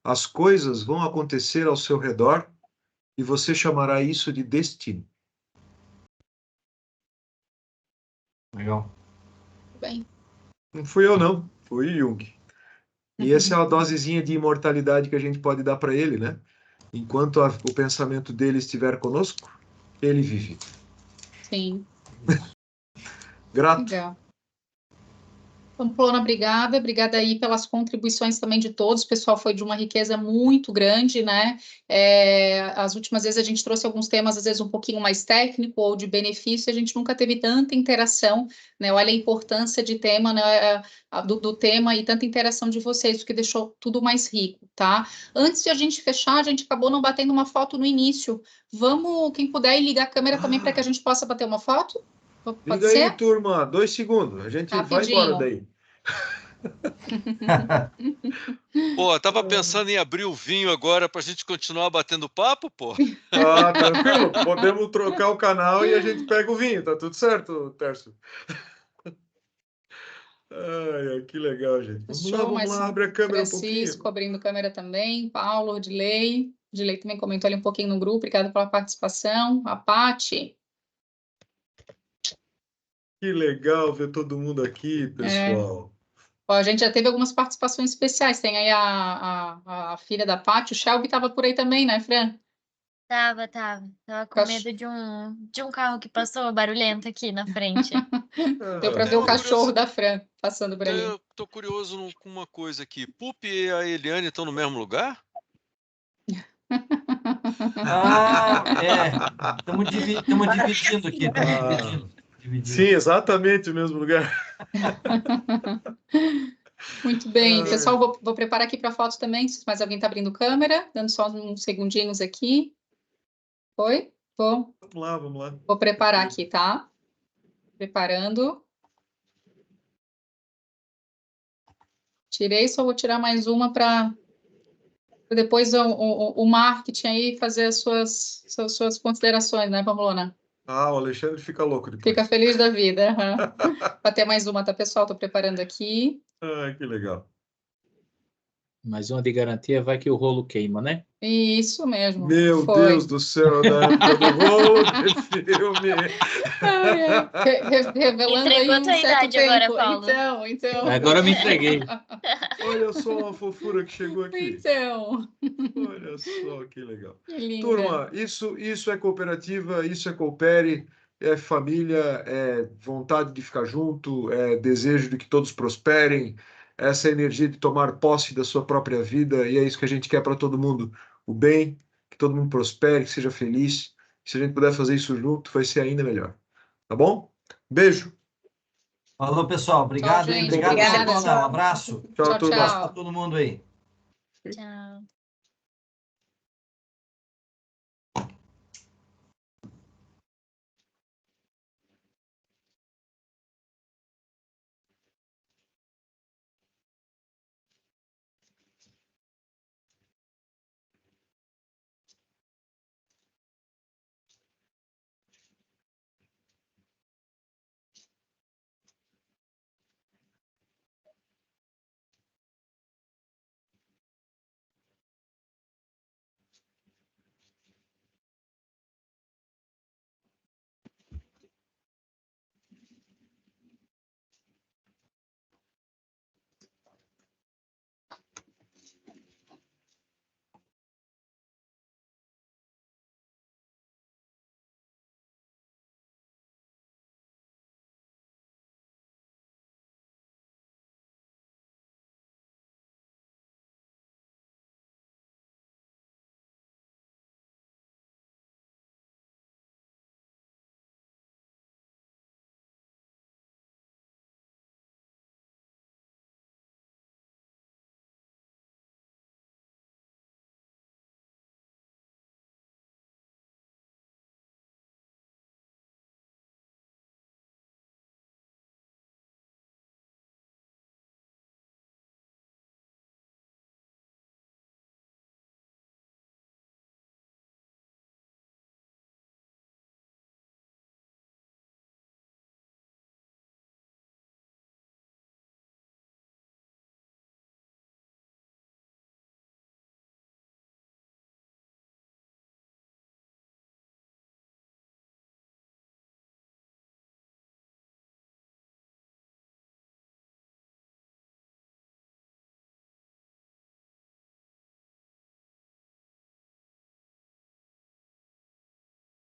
as coisas vão acontecer ao seu redor e você chamará isso de destino. Legal. Bem. Não fui eu, não, foi o Jung. E essa é a dosezinha de imortalidade que a gente pode dar para ele, né? Enquanto o pensamento dele estiver conosco, ele vive. Sim. Grato. Legal. Pamplona, obrigada aí pelas contribuições também de todos, o pessoal foi de uma riqueza muito grande, né, as últimas vezes a gente trouxe alguns temas, às vezes um pouquinho mais técnico ou de benefício, a gente nunca teve tanta interação, né, olha a importância de tema, né, do tema e tanta interação de vocês, o que deixou tudo mais rico, tá? Antes de a gente fechar, a gente acabou não batendo uma foto no início, quem puder ligar a câmera também para que a gente possa bater uma foto? Pode Liga aí, ser? turma, 2 segundos. A gente vai embora Rapidinho. daí. Pô, eu tava pensando em abrir o vinho agora pra gente continuar batendo papo, pô. Ah, tranquilo. Podemos trocar o canal e a gente pega o vinho. Tá tudo certo, Tércio? Ai, que legal, gente. Show, Vamos mas lá, abre a câmera um Francisco pouquinho. abrindo câmera também, Paulo, Odilei. Odilei também comentou ali um pouquinho no grupo, obrigada pela participação. A Paty. Que legal ver todo mundo aqui, pessoal. Ó, a gente já teve algumas participações especiais. Tem aí a filha da Paty, o Shelby estava por aí também, né, Fran? Tava com medo de um carro que passou barulhento aqui na frente. Deu para ver o cachorro da Fran passando por ali. Eu tô curioso com uma coisa aqui. Pup e a Eliane estão no mesmo lugar? Estamos dividindo aqui. Dividindo. Sim, exatamente o mesmo lugar. Muito bem, pessoal, vou preparar aqui para foto também, se mais alguém está abrindo câmera, dando só uns segundinhos aqui. Oi? Vamos lá. Vou preparar aqui, tá? Preparando. Tirei, só vou tirar mais uma para depois o marketing aí fazer as suas considerações, né, Pamplona? O Alexandre fica louco depois. Fica feliz da vida. Vai ter mais uma, tá, pessoal? Estou preparando aqui. Que legal. Mais uma de garantia, vai que o rolo queima, né? Isso mesmo. Meu Deus do céu, da época do rolo de filme. Revelando Entregou aí um tua certo idade agora, tempo. Paulo. Então. Agora eu me entreguei. Olha só a fofura que chegou aqui. Então. Olha só que legal. Que linda. Turma, isso é cooperativa, isso é coopere, é família, é vontade de ficar junto, é desejo de que todos prosperem, essa energia de tomar posse da sua própria vida, e é isso que a gente quer para todo mundo. O bem, que todo mundo prospere, que seja feliz. Se a gente puder fazer isso junto, vai ser ainda melhor. Tá bom? Beijo. Falou, pessoal. Obrigado, Tchau, gente. Obrigado, Obrigada. Pamplona. Um abraço. Tchau, Tchau, turma. Um abraço para todo mundo aí. Tchau.